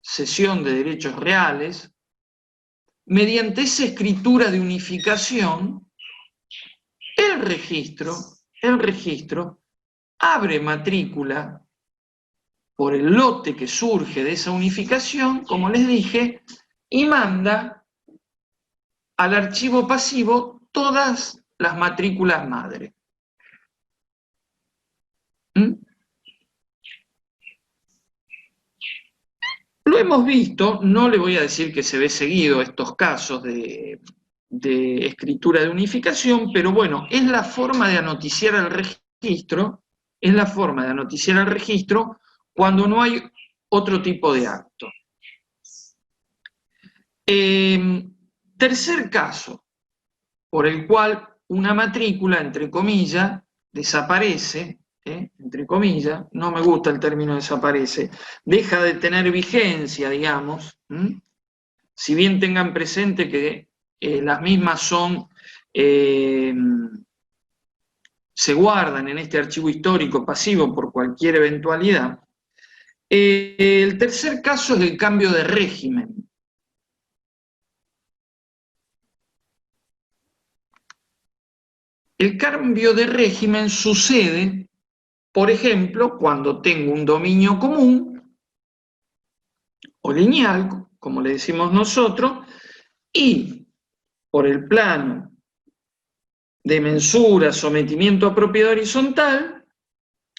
Speaker 1: cesión de derechos reales, mediante esa escritura de unificación, el registro abre matrícula por el lote que surge de esa unificación, como les dije, y manda al archivo pasivo todas las matrículas madre. Lo hemos visto, no le voy a decir que se ve seguido estos casos de escritura de unificación, pero bueno, es la forma de anoticiar al registro, cuando no hay otro tipo de acto. Tercer caso, por el cual una matrícula, entre comillas, desaparece, entre comillas, no me gusta el término desaparece, deja de tener vigencia, digamos, si bien tengan presente que las mismas son, se guardan en este archivo histórico pasivo por cualquier eventualidad. El tercer caso es el cambio de régimen. El cambio de régimen sucede, por ejemplo, cuando tengo un dominio común o lineal, como le decimos nosotros, y por el plano de mensura, sometimiento a propiedad horizontal,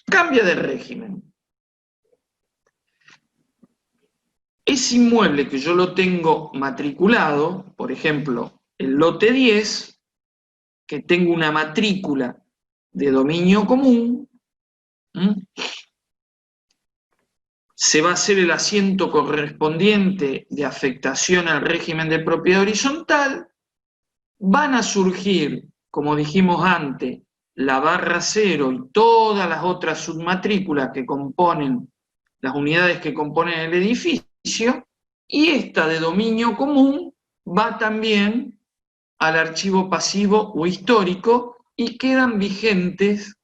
Speaker 1: cambia de régimen. Ese inmueble que yo lo tengo matriculado, por ejemplo, el lote 10, que tengo una matrícula de dominio común, se va a hacer el asiento correspondiente de afectación al régimen de propiedad horizontal, van a surgir, como dijimos antes, la barra 0 y todas las otras submatrículas que componen, las unidades que componen el edificio, y esta de dominio común va también al archivo pasivo o histórico y quedan vigentes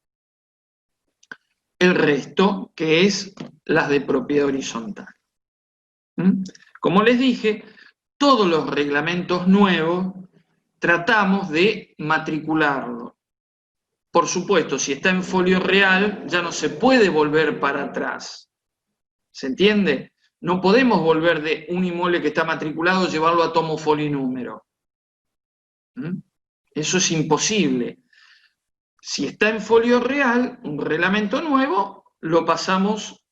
Speaker 1: el resto, que es las de propiedad horizontal. Como les dije, todos los reglamentos nuevos tratamos de matricularlo. Por supuesto, si está en folio real, ya no se puede volver para atrás. ¿Se entiende? No podemos volver de un inmueble que está matriculado, llevarlo a tomo, folio y número. Eso es imposible. Si está en folio real, un reglamento nuevo, lo pasamos,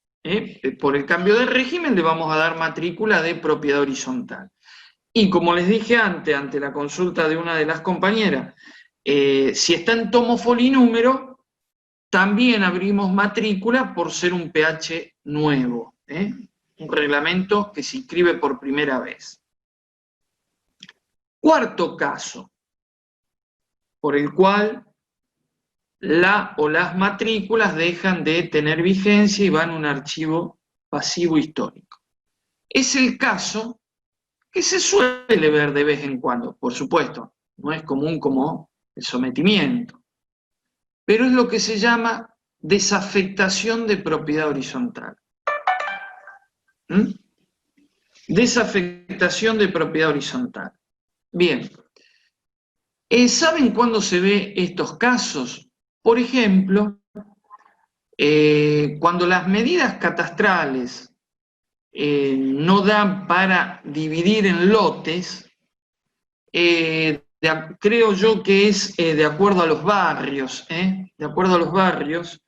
Speaker 1: por el cambio de régimen, le vamos a dar matrícula de propiedad horizontal. Y como les dije antes, ante la consulta de una de las compañeras, si está en tomo, folio y número, también abrimos matrícula por ser un PH nuevo, un reglamento que se inscribe por primera vez. Cuarto caso, por el cual la o las matrículas dejan de tener vigencia y van a un archivo pasivo histórico. Es el caso que se suele ver de vez en cuando, por supuesto, no es común como el sometimiento, pero es lo que se llama desafectación de propiedad horizontal. Desafectación de propiedad horizontal. Bien. ¿Saben cuándo se ve estos casos? Por ejemplo, cuando las medidas catastrales no dan para dividir en lotes, creo yo que es de acuerdo a los barrios, de acuerdo a los barrios.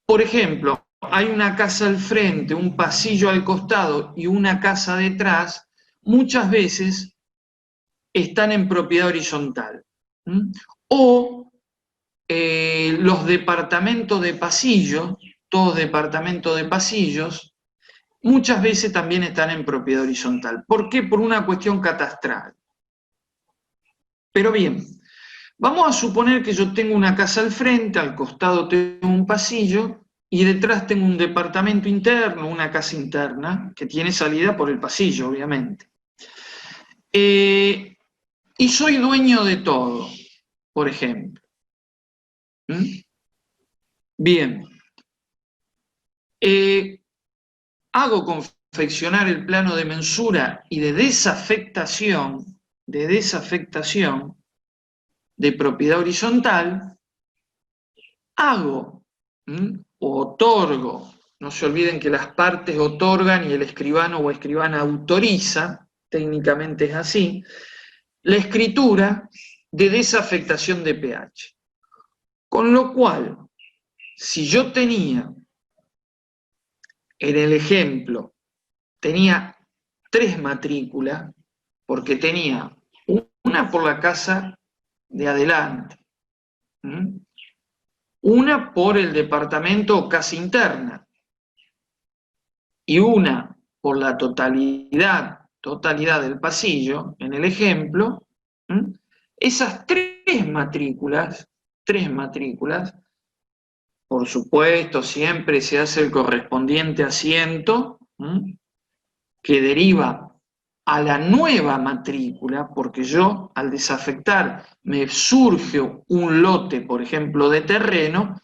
Speaker 1: Por ejemplo, hay una casa al frente, un pasillo al costado y una casa detrás, muchas veces están en propiedad horizontal. O los departamentos de pasillos, todos departamentos de pasillos, muchas veces también están en propiedad horizontal. ¿Por qué? Por una cuestión catastral. Pero bien, Vamos a suponer que yo tengo una casa al frente, al costado tengo un pasillo, y detrás tengo un departamento interno, una casa interna, que tiene salida por el pasillo, obviamente. Y soy dueño de todo, por ejemplo. Bien. Hago confeccionar el plano de mensura y de desafectación de propiedad horizontal, hago o otorgo, no se olviden que las partes otorgan y el escribano o escribana autoriza, técnicamente es así, la escritura de desafectación de pH. Con lo cual, si yo tenía, en el ejemplo, tenía 3 matrículas, porque tenía una por la casa de adelante, una por el departamento o casa interna, y una por la totalidad del pasillo, en el ejemplo, esas 3 matrículas, por supuesto, siempre se hace el correspondiente asiento, que deriva a la nueva matrícula, porque yo, al desafectar, me surge un lote, por ejemplo, de terreno,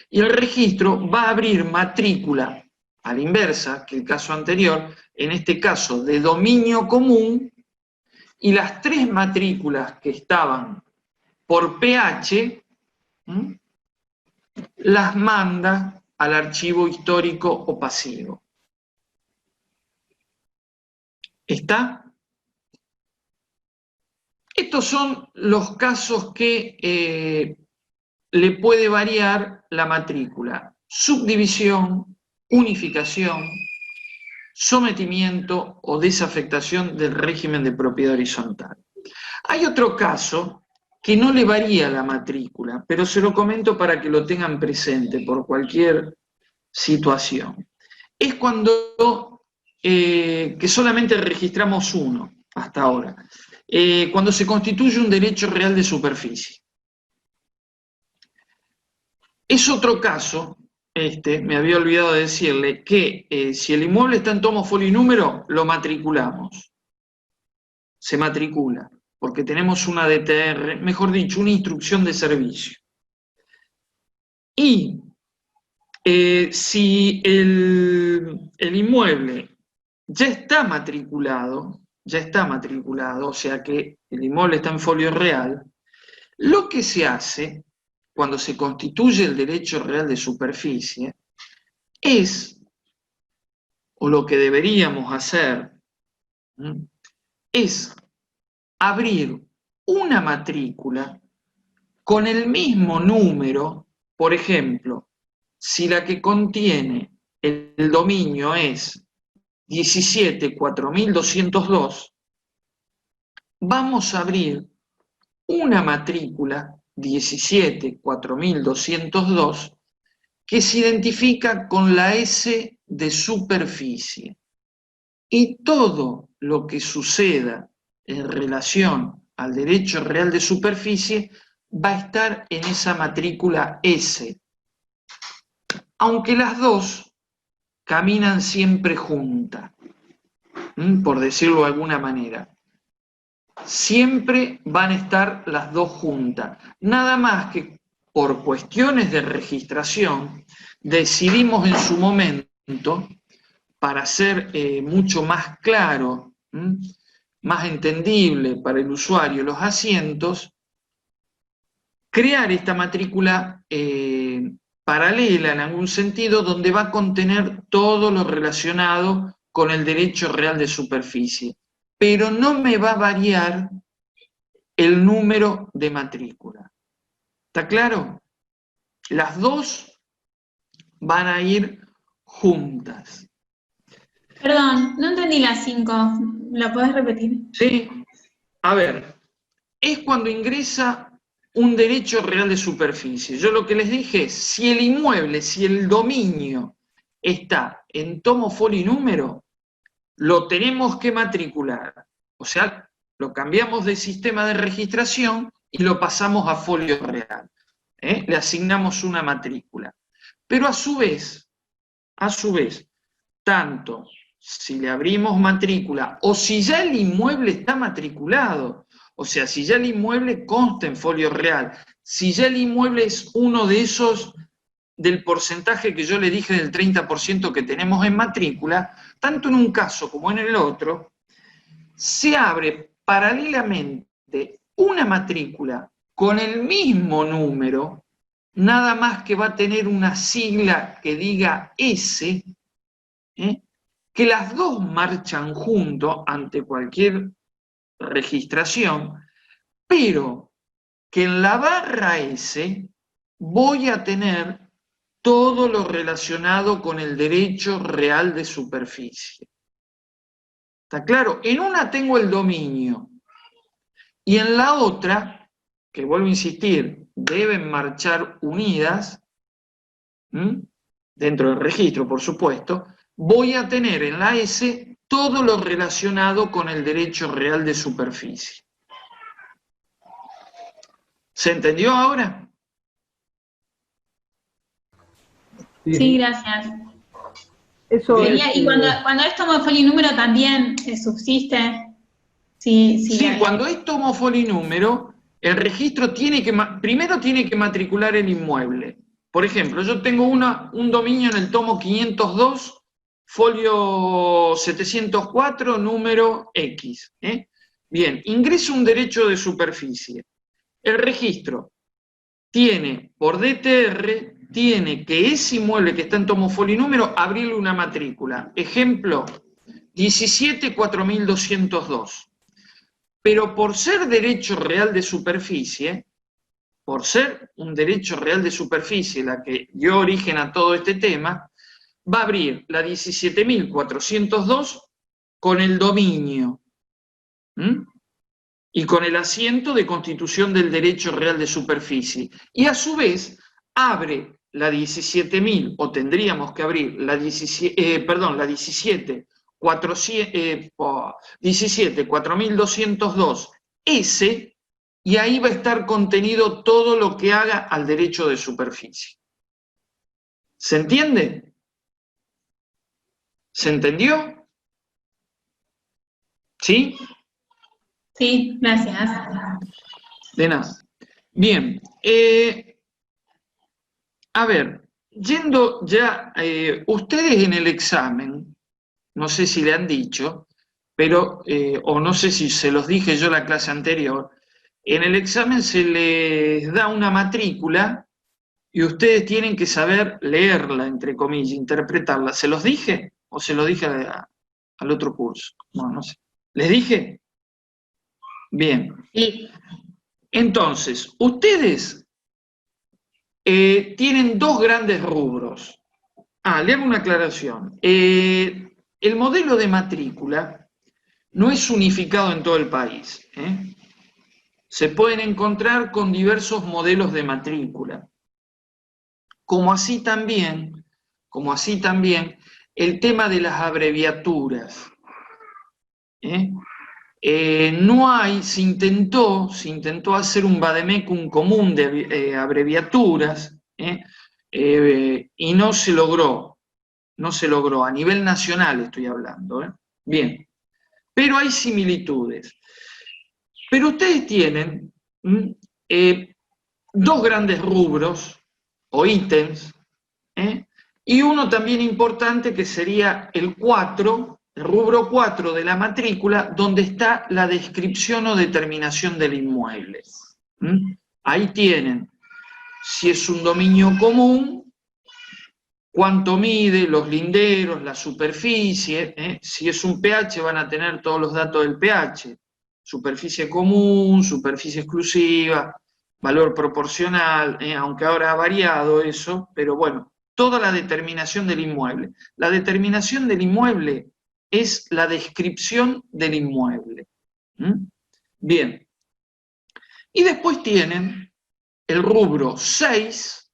Speaker 1: y el registro va a abrir matrícula a la inversa que el caso anterior, en este caso de dominio común, y las 3 matrículas que estaban por pH, las manda al archivo histórico o pasivo. ¿Está? Estos son los casos que le puede variar la matrícula: subdivisión, unificación, sometimiento o desafectación del régimen de propiedad horizontal. Hay otro caso que no le varía la matrícula, pero se lo comento para que lo tengan presente por cualquier situación. Es cuando, que solamente registramos uno hasta ahora, cuando se constituye un derecho real de superficie. Es otro caso, me había olvidado de decirle, que si el inmueble está en tomo, folio y número, lo matriculamos. Se matricula, porque tenemos una DTR, mejor dicho, una instrucción de servicio. Y si el inmueble ya está matriculado, o sea que el inmueble está en folio real, lo que se hace cuando se constituye el derecho real de superficie es, o lo que deberíamos hacer, es abrir una matrícula con el mismo número. Por ejemplo, si la que contiene el dominio es 17.4202, vamos a abrir una matrícula 17.4202 que se identifica con la S de superficie. Y todo lo que suceda en relación al derecho real de superficie va a estar en esa matrícula S, aunque las dos caminan siempre juntas, por decirlo de alguna manera. Siempre van a estar las dos juntas. Nada más que por cuestiones de registración decidimos en su momento, para ser mucho más claro, más entendible para el usuario los asientos, crear esta matrícula paralela en algún sentido, donde va a contener todo lo relacionado con el derecho real de superficie, pero no me va a variar el número de matrícula. ¿Está claro? Las dos van a ir juntas.
Speaker 5: Perdón, no entendí las 5. ¿La podés repetir?
Speaker 1: Sí. A ver, es cuando ingresa un derecho real de superficie. Yo lo que les dije es, si el inmueble, si el dominio está en tomo, folio y número, lo tenemos que matricular. O sea, lo cambiamos de sistema de registración y lo pasamos a folio real. Le asignamos una matrícula. Pero a su vez, tanto si le abrimos matrícula o si ya el inmueble está matriculado, o sea, si ya el inmueble consta en folio real, si ya el inmueble es uno de esos del porcentaje que yo le dije del 30% que tenemos en matrícula, tanto en un caso como en el otro, se abre paralelamente una matrícula con el mismo número, nada más que va a tener una sigla que diga S, que las dos marchan juntos ante cualquier registración, pero que en la barra S voy a tener todo lo relacionado con el derecho real de superficie. ¿Está claro? En una tengo el dominio y en la otra, que vuelvo a insistir, deben marchar unidas, dentro del registro, por supuesto, voy a tener en la S todo lo relacionado con el derecho real de superficie. ¿Se entendió ahora?
Speaker 5: Sí, gracias.
Speaker 4: Eso
Speaker 5: y cuando es tomofolio y número también subsiste. Sí,
Speaker 1: cuando es tomofolio y número, el registro primero tiene que matricular el inmueble. Por ejemplo, yo tengo un dominio en el tomo 502, folio 704, número X. Bien, ingreso un derecho de superficie. El registro tiene, por DTR, tiene que ese inmueble que está en tomofolio y número, abrirle una matrícula. Ejemplo, 17.4202. Pero por ser derecho real de superficie, por ser un derecho real de superficie la que dio origen a todo este tema, va a abrir la 17.402 con el dominio y con el asiento de constitución del derecho real de superficie. Y a su vez abre la 17.000, o tendríamos que abrir la 17.4202 S, y ahí va a estar contenido todo lo que haga al derecho de superficie. ¿Se entiende? ¿Se entendió? ¿Sí?
Speaker 5: Sí, gracias.
Speaker 1: De nada. Bien. A ver, yendo ya, ustedes en el examen, no sé si le han dicho, pero, o no sé si se los dije yo la clase anterior, en el examen se les da una matrícula y ustedes tienen que saber leerla, entre comillas, interpretarla. ¿Se los dije? ¿O se los dije al otro curso? Bueno, no sé. ¿Les dije? Bien.
Speaker 2: Sí.
Speaker 1: Entonces, ustedes tienen dos grandes rubros. Le hago una aclaración. El modelo de matrícula no es unificado en todo el país. Se pueden encontrar con diversos modelos de matrícula. Como así también el tema de las abreviaturas. Se intentó hacer un vademecum común de abreviaturas, y no se logró, a nivel nacional estoy hablando. Bien, pero hay similitudes. Pero ustedes tienen dos grandes rubros o ítems, y uno también importante que sería el 4, el rubro 4 de la matrícula, donde está la descripción o determinación del inmueble. Ahí tienen, si es un dominio común, cuánto mide, los linderos, la superficie. Si es un pH van a tener todos los datos del pH, superficie común, superficie exclusiva, valor proporcional, aunque ahora ha variado eso, pero bueno, toda la determinación del inmueble. La determinación del inmueble es la descripción del inmueble. Bien. Y después tienen el rubro 6,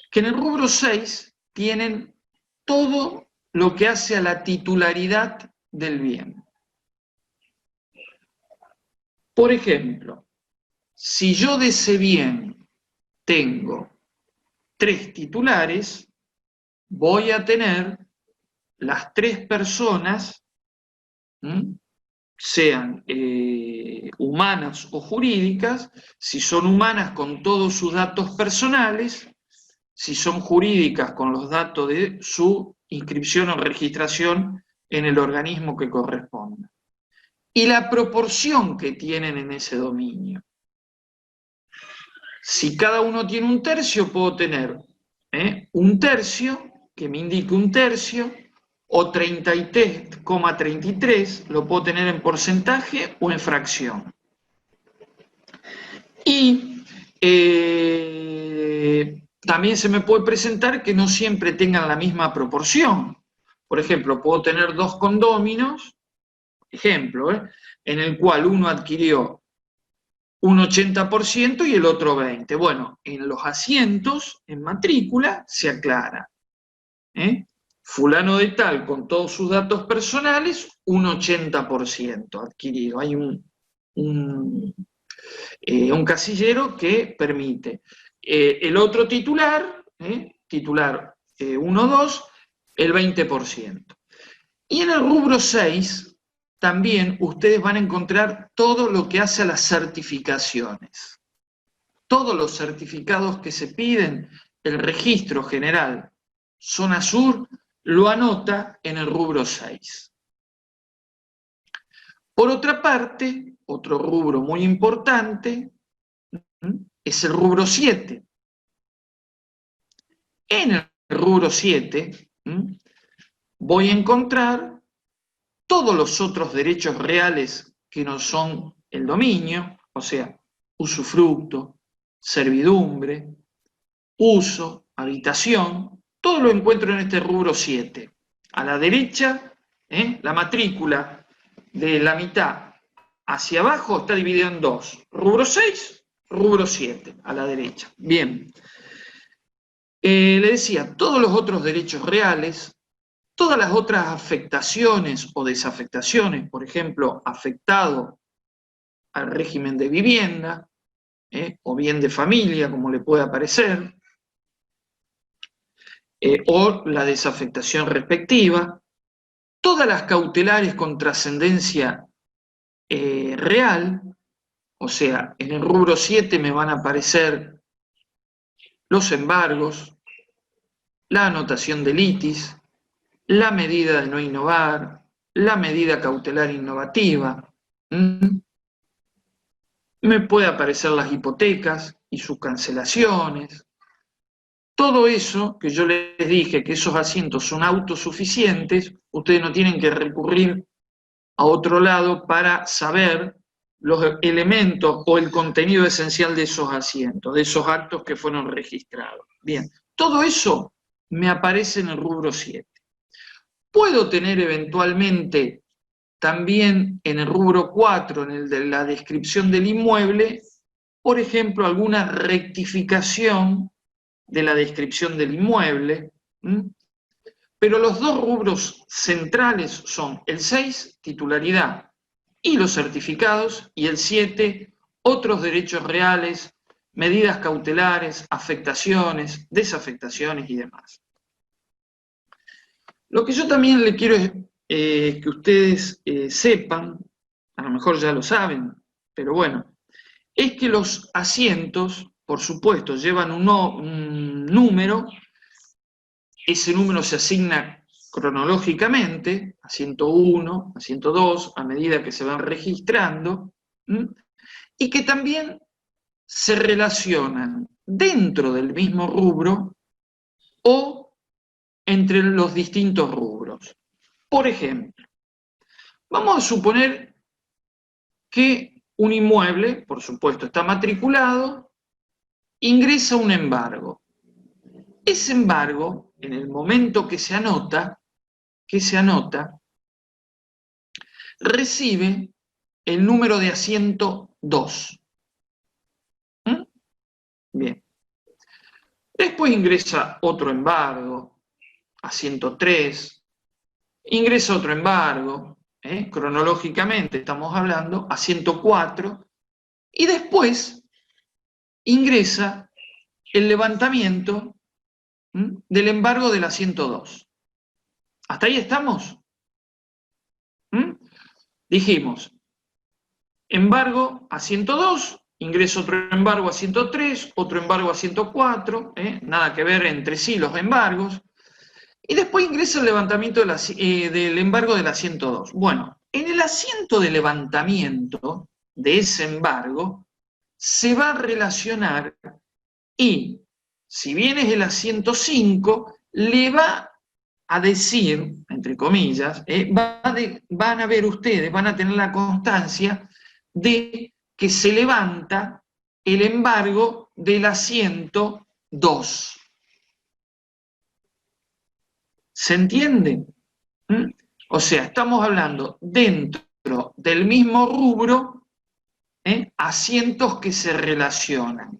Speaker 1: que en el rubro 6 tienen todo lo que hace a la titularidad del bien. Por ejemplo, si yo de ese bien tengo 3 titulares, voy a tener las 3 personas, sean humanas o jurídicas, si son humanas con todos sus datos personales, si son jurídicas con los datos de su inscripción o registración en el organismo que corresponda. Y la proporción que tienen en ese dominio. Si cada uno tiene un tercio, puedo tener un tercio, que me indique un tercio, o 33,33, lo puedo tener en porcentaje o en fracción. Y también se me puede presentar que no siempre tengan la misma proporción. Por ejemplo, puedo tener 2 condóminos, ejemplo, en el cual uno adquirió un 80% y el otro 20%. Bueno, en los asientos, en matrícula, se aclara. Fulano de tal, con todos sus datos personales, un 80% adquirido. Hay un casillero que permite. El otro titular, titular 1-2, el 20%. Y en el rubro 6, también ustedes van a encontrar todo lo que hace a las certificaciones. Todos los certificados que se piden, el registro general Zona Sur lo anota en el rubro 6. Por otra parte, otro rubro muy importante es el rubro 7. En el rubro 7 voy a encontrar todos los otros derechos reales que no son el dominio, o sea, usufructo, servidumbre, uso, habitación, todo lo encuentro en este rubro 7. A la derecha, la matrícula de la mitad hacia abajo está dividida en 2. Rubro 6, rubro 7, a la derecha. Bien. Le decía, todos los otros derechos reales, todas las otras afectaciones o desafectaciones, por ejemplo, afectado al régimen de vivienda, o bien de familia, como le pueda parecer, o la desafectación respectiva, todas las cautelares con trascendencia real, o sea, en el rubro 7 me van a aparecer los embargos, la anotación de litis, la medida de no innovar, la medida cautelar innovativa, me puede aparecer las hipotecas y sus cancelaciones. Todo eso que yo les dije, que esos asientos son autosuficientes, ustedes no tienen que recurrir a otro lado para saber los elementos o el contenido esencial de esos asientos, de esos actos que fueron registrados. Bien, todo eso me aparece en el rubro 7. Puedo tener eventualmente también en el rubro 4, en el de la descripción del inmueble, por ejemplo, alguna rectificación de la descripción del inmueble, pero los dos rubros centrales son el 6, titularidad y los certificados, y el 7, otros derechos reales, medidas cautelares, afectaciones, desafectaciones y demás. Lo que yo también le quiero es que ustedes sepan, a lo mejor ya lo saben, pero bueno, es que los asientos, por supuesto, llevan un número, ese número se asigna cronológicamente, asiento 1, asiento 2, a medida que se van registrando, y que también se relacionan dentro del mismo rubro o entre los distintos rubros. Por ejemplo, vamos a suponer que un inmueble, por supuesto, está matriculado, ingresa un embargo. Ese embargo, en el momento que se anota, recibe el número de asiento 2. Bien. Después ingresa otro embargo, asiento 3, ingresa otro embargo, cronológicamente estamos hablando, asiento 4, Y después ingresa el levantamiento del embargo de la 102. ¿Hasta ahí estamos? Dijimos, embargo a 102, ingresa otro embargo a 103, otro embargo a 104, nada que ver entre sí los embargos, y después ingresa el levantamiento del embargo de la 102. Bueno, en el asiento de levantamiento de ese embargo se va a relacionar y, si bien es el asiento 5, le va a decir, entre comillas, van a ver ustedes, van a tener la constancia de que se levanta el embargo del asiento 2. ¿Se entiende? O sea, estamos hablando dentro del mismo rubro, asientos que se relacionan.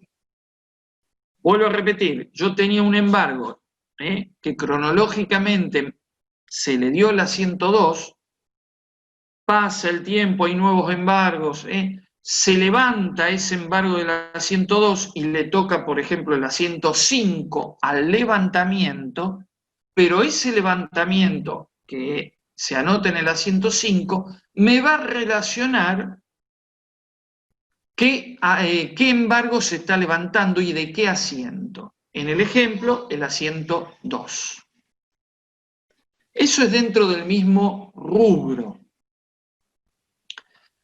Speaker 1: Vuelvo a repetir, yo tenía un embargo que cronológicamente se le dio la 102, pasa el tiempo, hay nuevos embargos, se levanta ese embargo de la 102 y le toca, por ejemplo, la 105 al levantamiento, pero ese levantamiento que se anota en el 105 me va a relacionar qué embargo se está levantando y de qué asiento. En el ejemplo, el asiento 2. Eso es dentro del mismo rubro.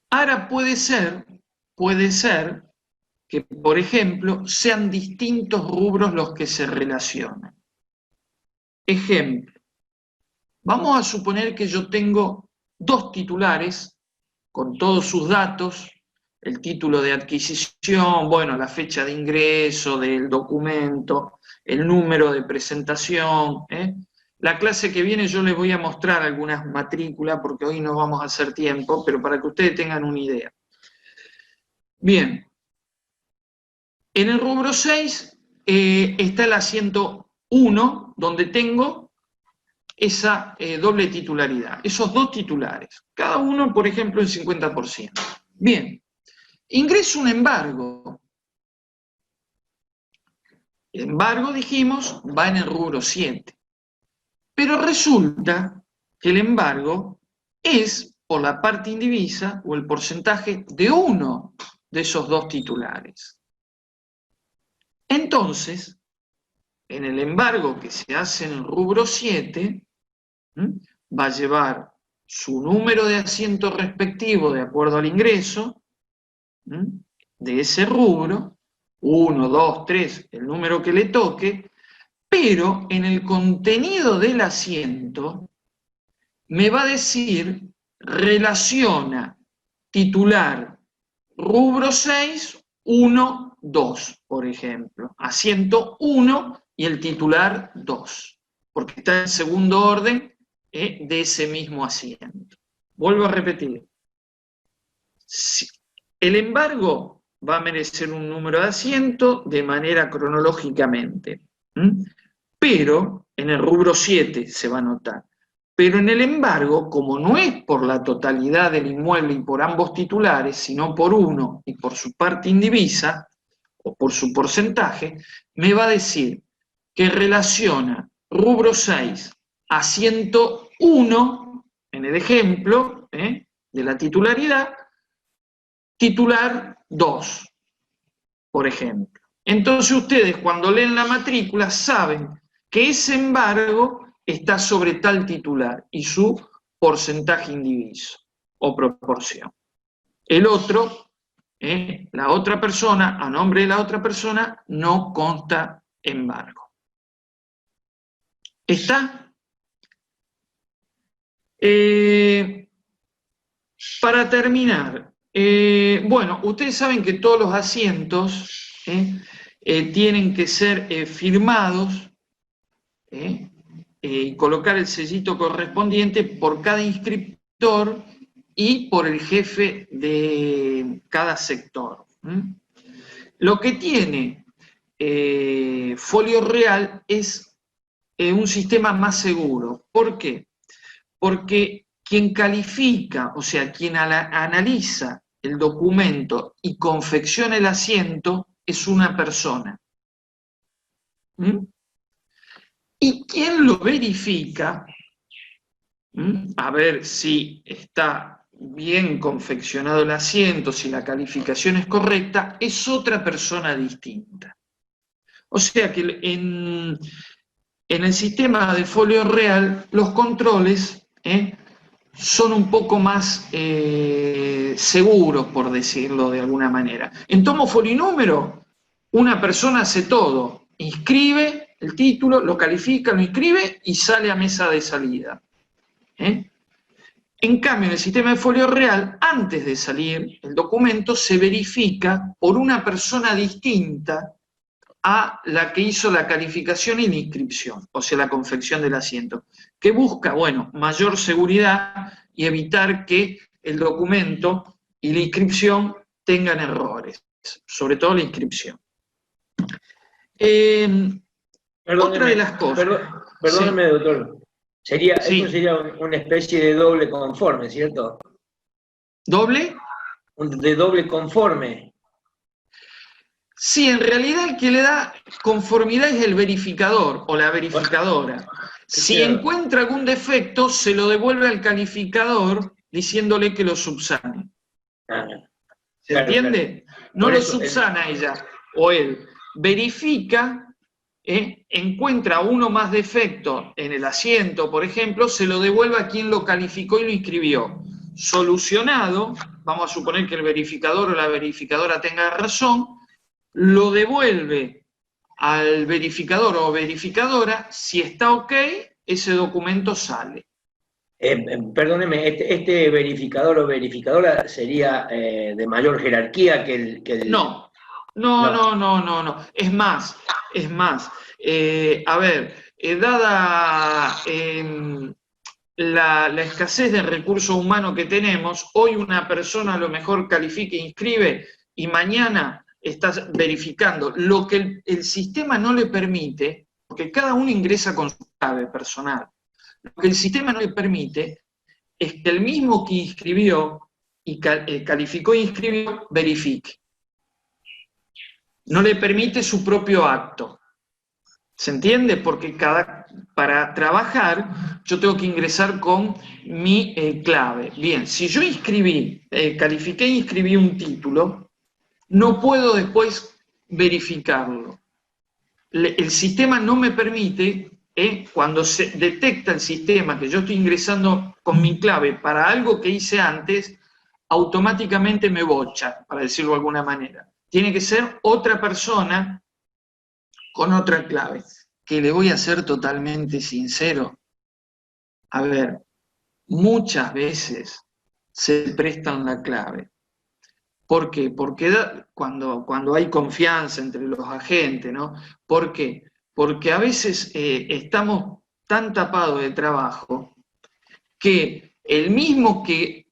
Speaker 1: Ahora puede ser que, por ejemplo, sean distintos rubros los que se relacionan. Ejemplo, vamos a suponer que yo tengo 2 titulares con todos sus datos, el título de adquisición, bueno, la fecha de ingreso del documento, el número de presentación. La clase que viene yo les voy a mostrar algunas matrículas, porque hoy no vamos a hacer tiempo, pero para que ustedes tengan una idea. Bien, en el rubro 6 está el asiento 1, donde tengo esa doble titularidad, esos 2 titulares, cada uno, por ejemplo, el 50%. Bien, ingreso un embargo. El embargo, dijimos, va en el rubro 7. Pero resulta que el embargo es por la parte indivisa o el porcentaje de uno de esos 2 titulares. Entonces, en el embargo que se hace en el rubro 7, va a llevar su número de asiento respectivo de acuerdo al ingreso de ese rubro, 1, 2, 3, el número que le toque, pero en el contenido del asiento me va a decir, relaciona titular rubro 6, 1, 2, por ejemplo. Asiento 1 y el titular 2, porque está en segundo orden de ese mismo asiento. Vuelvo a repetir. El embargo va a merecer un número de asiento de manera cronológicamente. Pero en el rubro 7 se va a notar. Pero en el embargo, como no es por la totalidad del inmueble y por ambos titulares, sino por uno y por su parte indivisa, o por su porcentaje, me va a decir que relaciona rubro 6 a 101, en el ejemplo de la titularidad, titular 2, por ejemplo. Entonces ustedes, cuando leen la matrícula, saben que ese embargo está sobre tal titular y su porcentaje indiviso o proporción. El otro, la otra persona, a nombre de la otra persona, no consta embargo. ¿Está? Para terminar, bueno, ustedes saben que todos los asientos tienen que ser firmados y colocar el sellito correspondiente por cada inscriptor y por el jefe de cada sector. Lo que tiene Folio Real es un sistema más seguro. ¿Por qué? Porque quien califica, o sea, quien analiza el documento y confecciona el asiento es una persona. ¿Mm? ¿Y quién lo verifica? A ver si está bien confeccionado el asiento, si la calificación es correcta, es otra persona distinta. O sea que en el sistema de folio real los controles son un poco más seguros, por decirlo de alguna manera. En tomo, folio y número, una persona hace todo, inscribe el título, lo califica, lo inscribe y sale a mesa de salida. En cambio, en el sistema de folio real, antes de salir el documento, se verifica por una persona distinta a la que hizo la calificación y la inscripción, o sea, la confección del asiento, que busca, bueno, mayor seguridad y evitar que el documento y la inscripción tengan errores, sobre todo la inscripción. Otra de las cosas...
Speaker 3: Perdóneme,
Speaker 1: sí.
Speaker 3: Doctor.
Speaker 1: Sí.
Speaker 3: Esto sería una especie de doble conforme, ¿cierto?
Speaker 1: ¿Doble?
Speaker 3: De doble conforme.
Speaker 1: Sí, en realidad el que le da conformidad es el verificador o la verificadora. Si encuentra algún defecto, se lo devuelve al calificador diciéndole que lo subsane. ¿Se entiende? No lo subsana ella o él. Verifica, encuentra uno más defecto en el asiento, por ejemplo, se lo devuelve a quien lo calificó y lo inscribió. Solucionado, vamos a suponer que el verificador o la verificadora tenga razón, lo devuelve al verificador o verificadora, si está ok, ese documento sale.
Speaker 3: Perdóneme, este verificador o verificadora sería de mayor jerarquía que el...
Speaker 1: No. Es más. A ver, dada la escasez de recursos humanos que tenemos, hoy una persona a lo mejor califica e inscribe y mañana estás verificando. Lo que el sistema no le permite, porque cada uno ingresa con su clave personal, lo que el sistema no le permite es que el mismo que inscribió y calificó e inscribió, verifique. No le permite su propio acto. ¿Se entiende? Porque para trabajar yo tengo que ingresar con mi clave. Bien, si yo califiqué e inscribí un título, no puedo después verificarlo. El sistema no me permite, cuando se detecta el sistema que yo estoy ingresando con mi clave para algo que hice antes, automáticamente me bocha, para decirlo de alguna manera. Tiene que ser otra persona con otra clave. Que le voy a ser totalmente sincero. A ver, muchas veces se prestan la clave. ¿Por qué? Porque cuando hay confianza entre los agentes, ¿no? ¿Por qué? Porque a veces estamos tan tapados de trabajo que el mismo que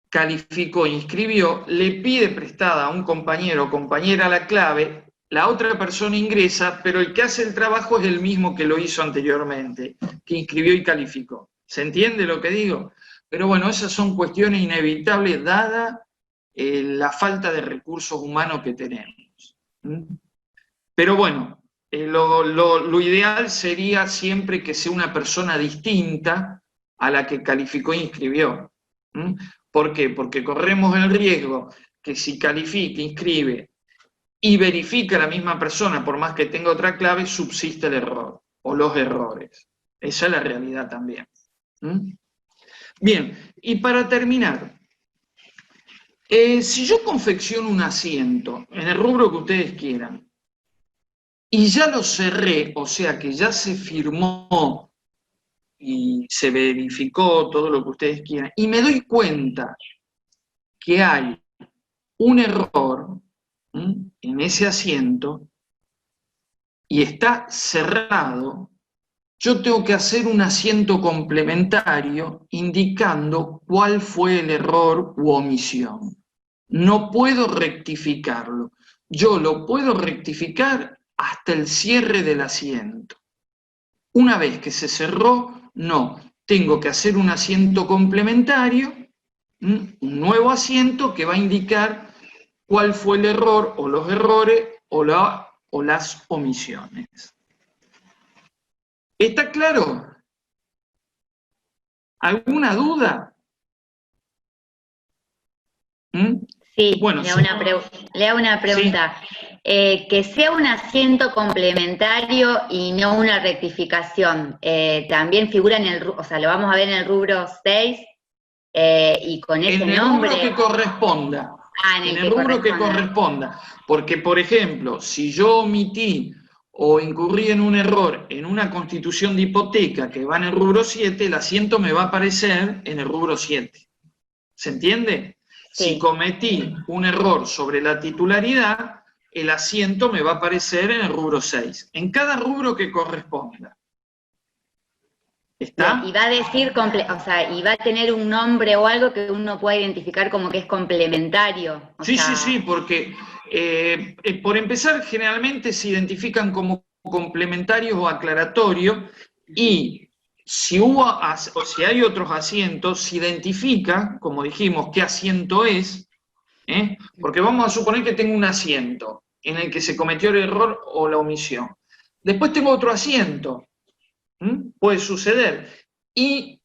Speaker 1: calificó e inscribió le pide prestada a un compañero o compañera la clave, la otra persona ingresa, pero el que hace el trabajo es el mismo que lo hizo anteriormente, que inscribió y calificó. ¿Se entiende lo que digo? Pero bueno, esas son cuestiones inevitables dada la falta de recursos humanos que tenemos. Pero bueno, lo ideal sería siempre que sea una persona distinta a la que calificó e inscribió. ¿Por qué? Porque corremos el riesgo que si califica, inscribe y verifica la misma persona, por más que tenga otra clave, subsiste el error o los errores. Esa es la realidad también. Bien, y para terminar, si yo confecciono un asiento, en el rubro que ustedes quieran, y ya lo cerré, o sea que ya se firmó y se verificó todo lo que ustedes quieran, y me doy cuenta que hay un error en ese asiento y está cerrado, yo tengo que hacer un asiento complementario indicando cuál fue el error u omisión. No puedo rectificarlo. Yo lo puedo rectificar hasta el cierre del asiento. Una vez que se cerró, no. Tengo que hacer un asiento complementario un nuevo asiento que va a indicar cuál fue el error o los errores o las omisiones. ¿Está claro? ¿Alguna duda?
Speaker 2: Sí,
Speaker 1: Bueno,
Speaker 2: le hago una pregunta. Que sea un asiento complementario y no una rectificación, también figura en el, o sea, lo vamos a ver en el rubro 6 y con ese nombre.
Speaker 1: En el rubro que corresponda.
Speaker 2: En el rubro que corresponda.
Speaker 1: Porque, por ejemplo, si yo omití o incurrí en un error en una constitución de hipoteca que va en el rubro 7, el asiento me va a aparecer en el rubro 7. ¿Se entiende?
Speaker 2: Sí.
Speaker 1: Si cometí un error sobre la titularidad, el asiento me va a aparecer en el rubro 6. En cada rubro que corresponda. ¿Está?
Speaker 2: Y va a decir, o sea, y va a tener un nombre o algo que uno pueda identificar como que es complementario.
Speaker 1: Sí, porque por empezar, generalmente se identifican como complementarios o aclaratorios, y si hay otros asientos, se identifica, como dijimos, qué asiento es, porque vamos a suponer que tengo un asiento en el que se cometió el error o la omisión. Después tengo otro asiento. Puede suceder. Y,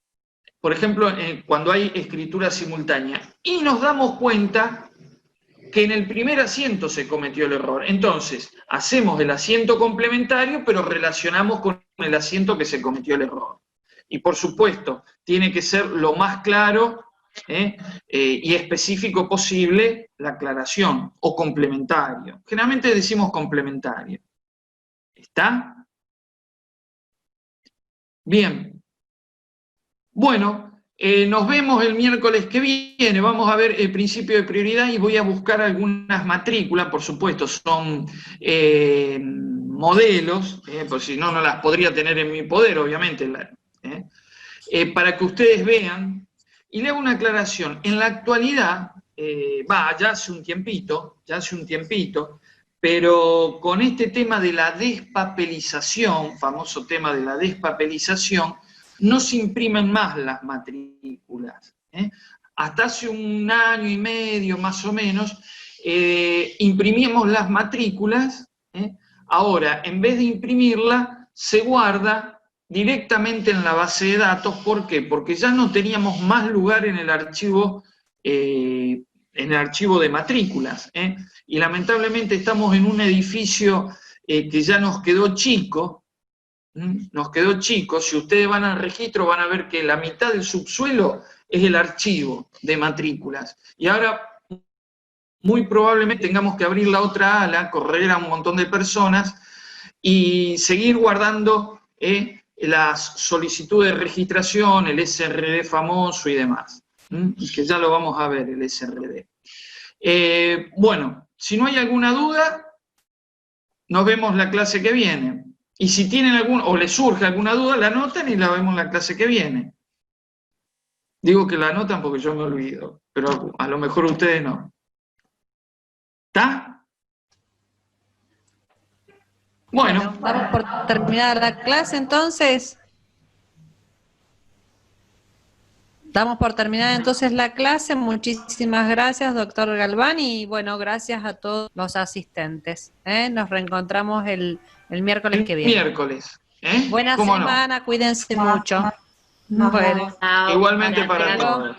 Speaker 1: por ejemplo, cuando hay escritura simultánea, y nos damos cuenta que en el primer asiento se cometió el error. Entonces, hacemos el asiento complementario, pero relacionamos con el asiento que se cometió el error. Y, por supuesto, tiene que ser lo más claro y específico posible la aclaración, o complementario. Generalmente decimos complementario. ¿Está? Bien. Bueno, nos vemos el miércoles que viene. Vamos a ver el principio de prioridad y voy a buscar algunas matrículas, por supuesto, son modelos, por si no, no las podría tener en mi poder, obviamente, para que ustedes vean. Y le hago una aclaración. En la actualidad, ya hace un tiempito, pero con este tema de la despapelización, famoso tema de la despapelización, no se imprimen más las matrículas. Hasta hace un año y medio, más o menos, imprimíamos las matrículas. Ahora, en vez de imprimirla, se guarda directamente en la base de datos. ¿Por qué? Porque ya no teníamos más lugar en el archivo de matrículas. Y lamentablemente estamos en un edificio que ya nos quedó chico. Si ustedes van al registro van a ver que la mitad del subsuelo es el archivo de matrículas. Y ahora muy probablemente tengamos que abrir la otra ala, correr a un montón de personas y seguir guardando las solicitudes de registración, el SRD famoso y demás. Que ya lo vamos a ver, el SRD. Bueno, si no hay alguna duda, nos vemos la clase que viene. Y si tienen o les surge alguna duda, la anotan y la vemos la clase que viene. Digo que la anotan porque yo me olvido, pero a lo mejor ustedes no. ¿Está? Bueno.
Speaker 6: Vamos por terminar la clase entonces. Damos por terminada entonces la clase. Muchísimas gracias, doctor Galván, y bueno, gracias a todos los asistentes. Nos reencontramos el miércoles que viene.
Speaker 1: Miércoles.
Speaker 6: Buena semana, cuídense mucho. Bueno.
Speaker 1: Igualmente para todos.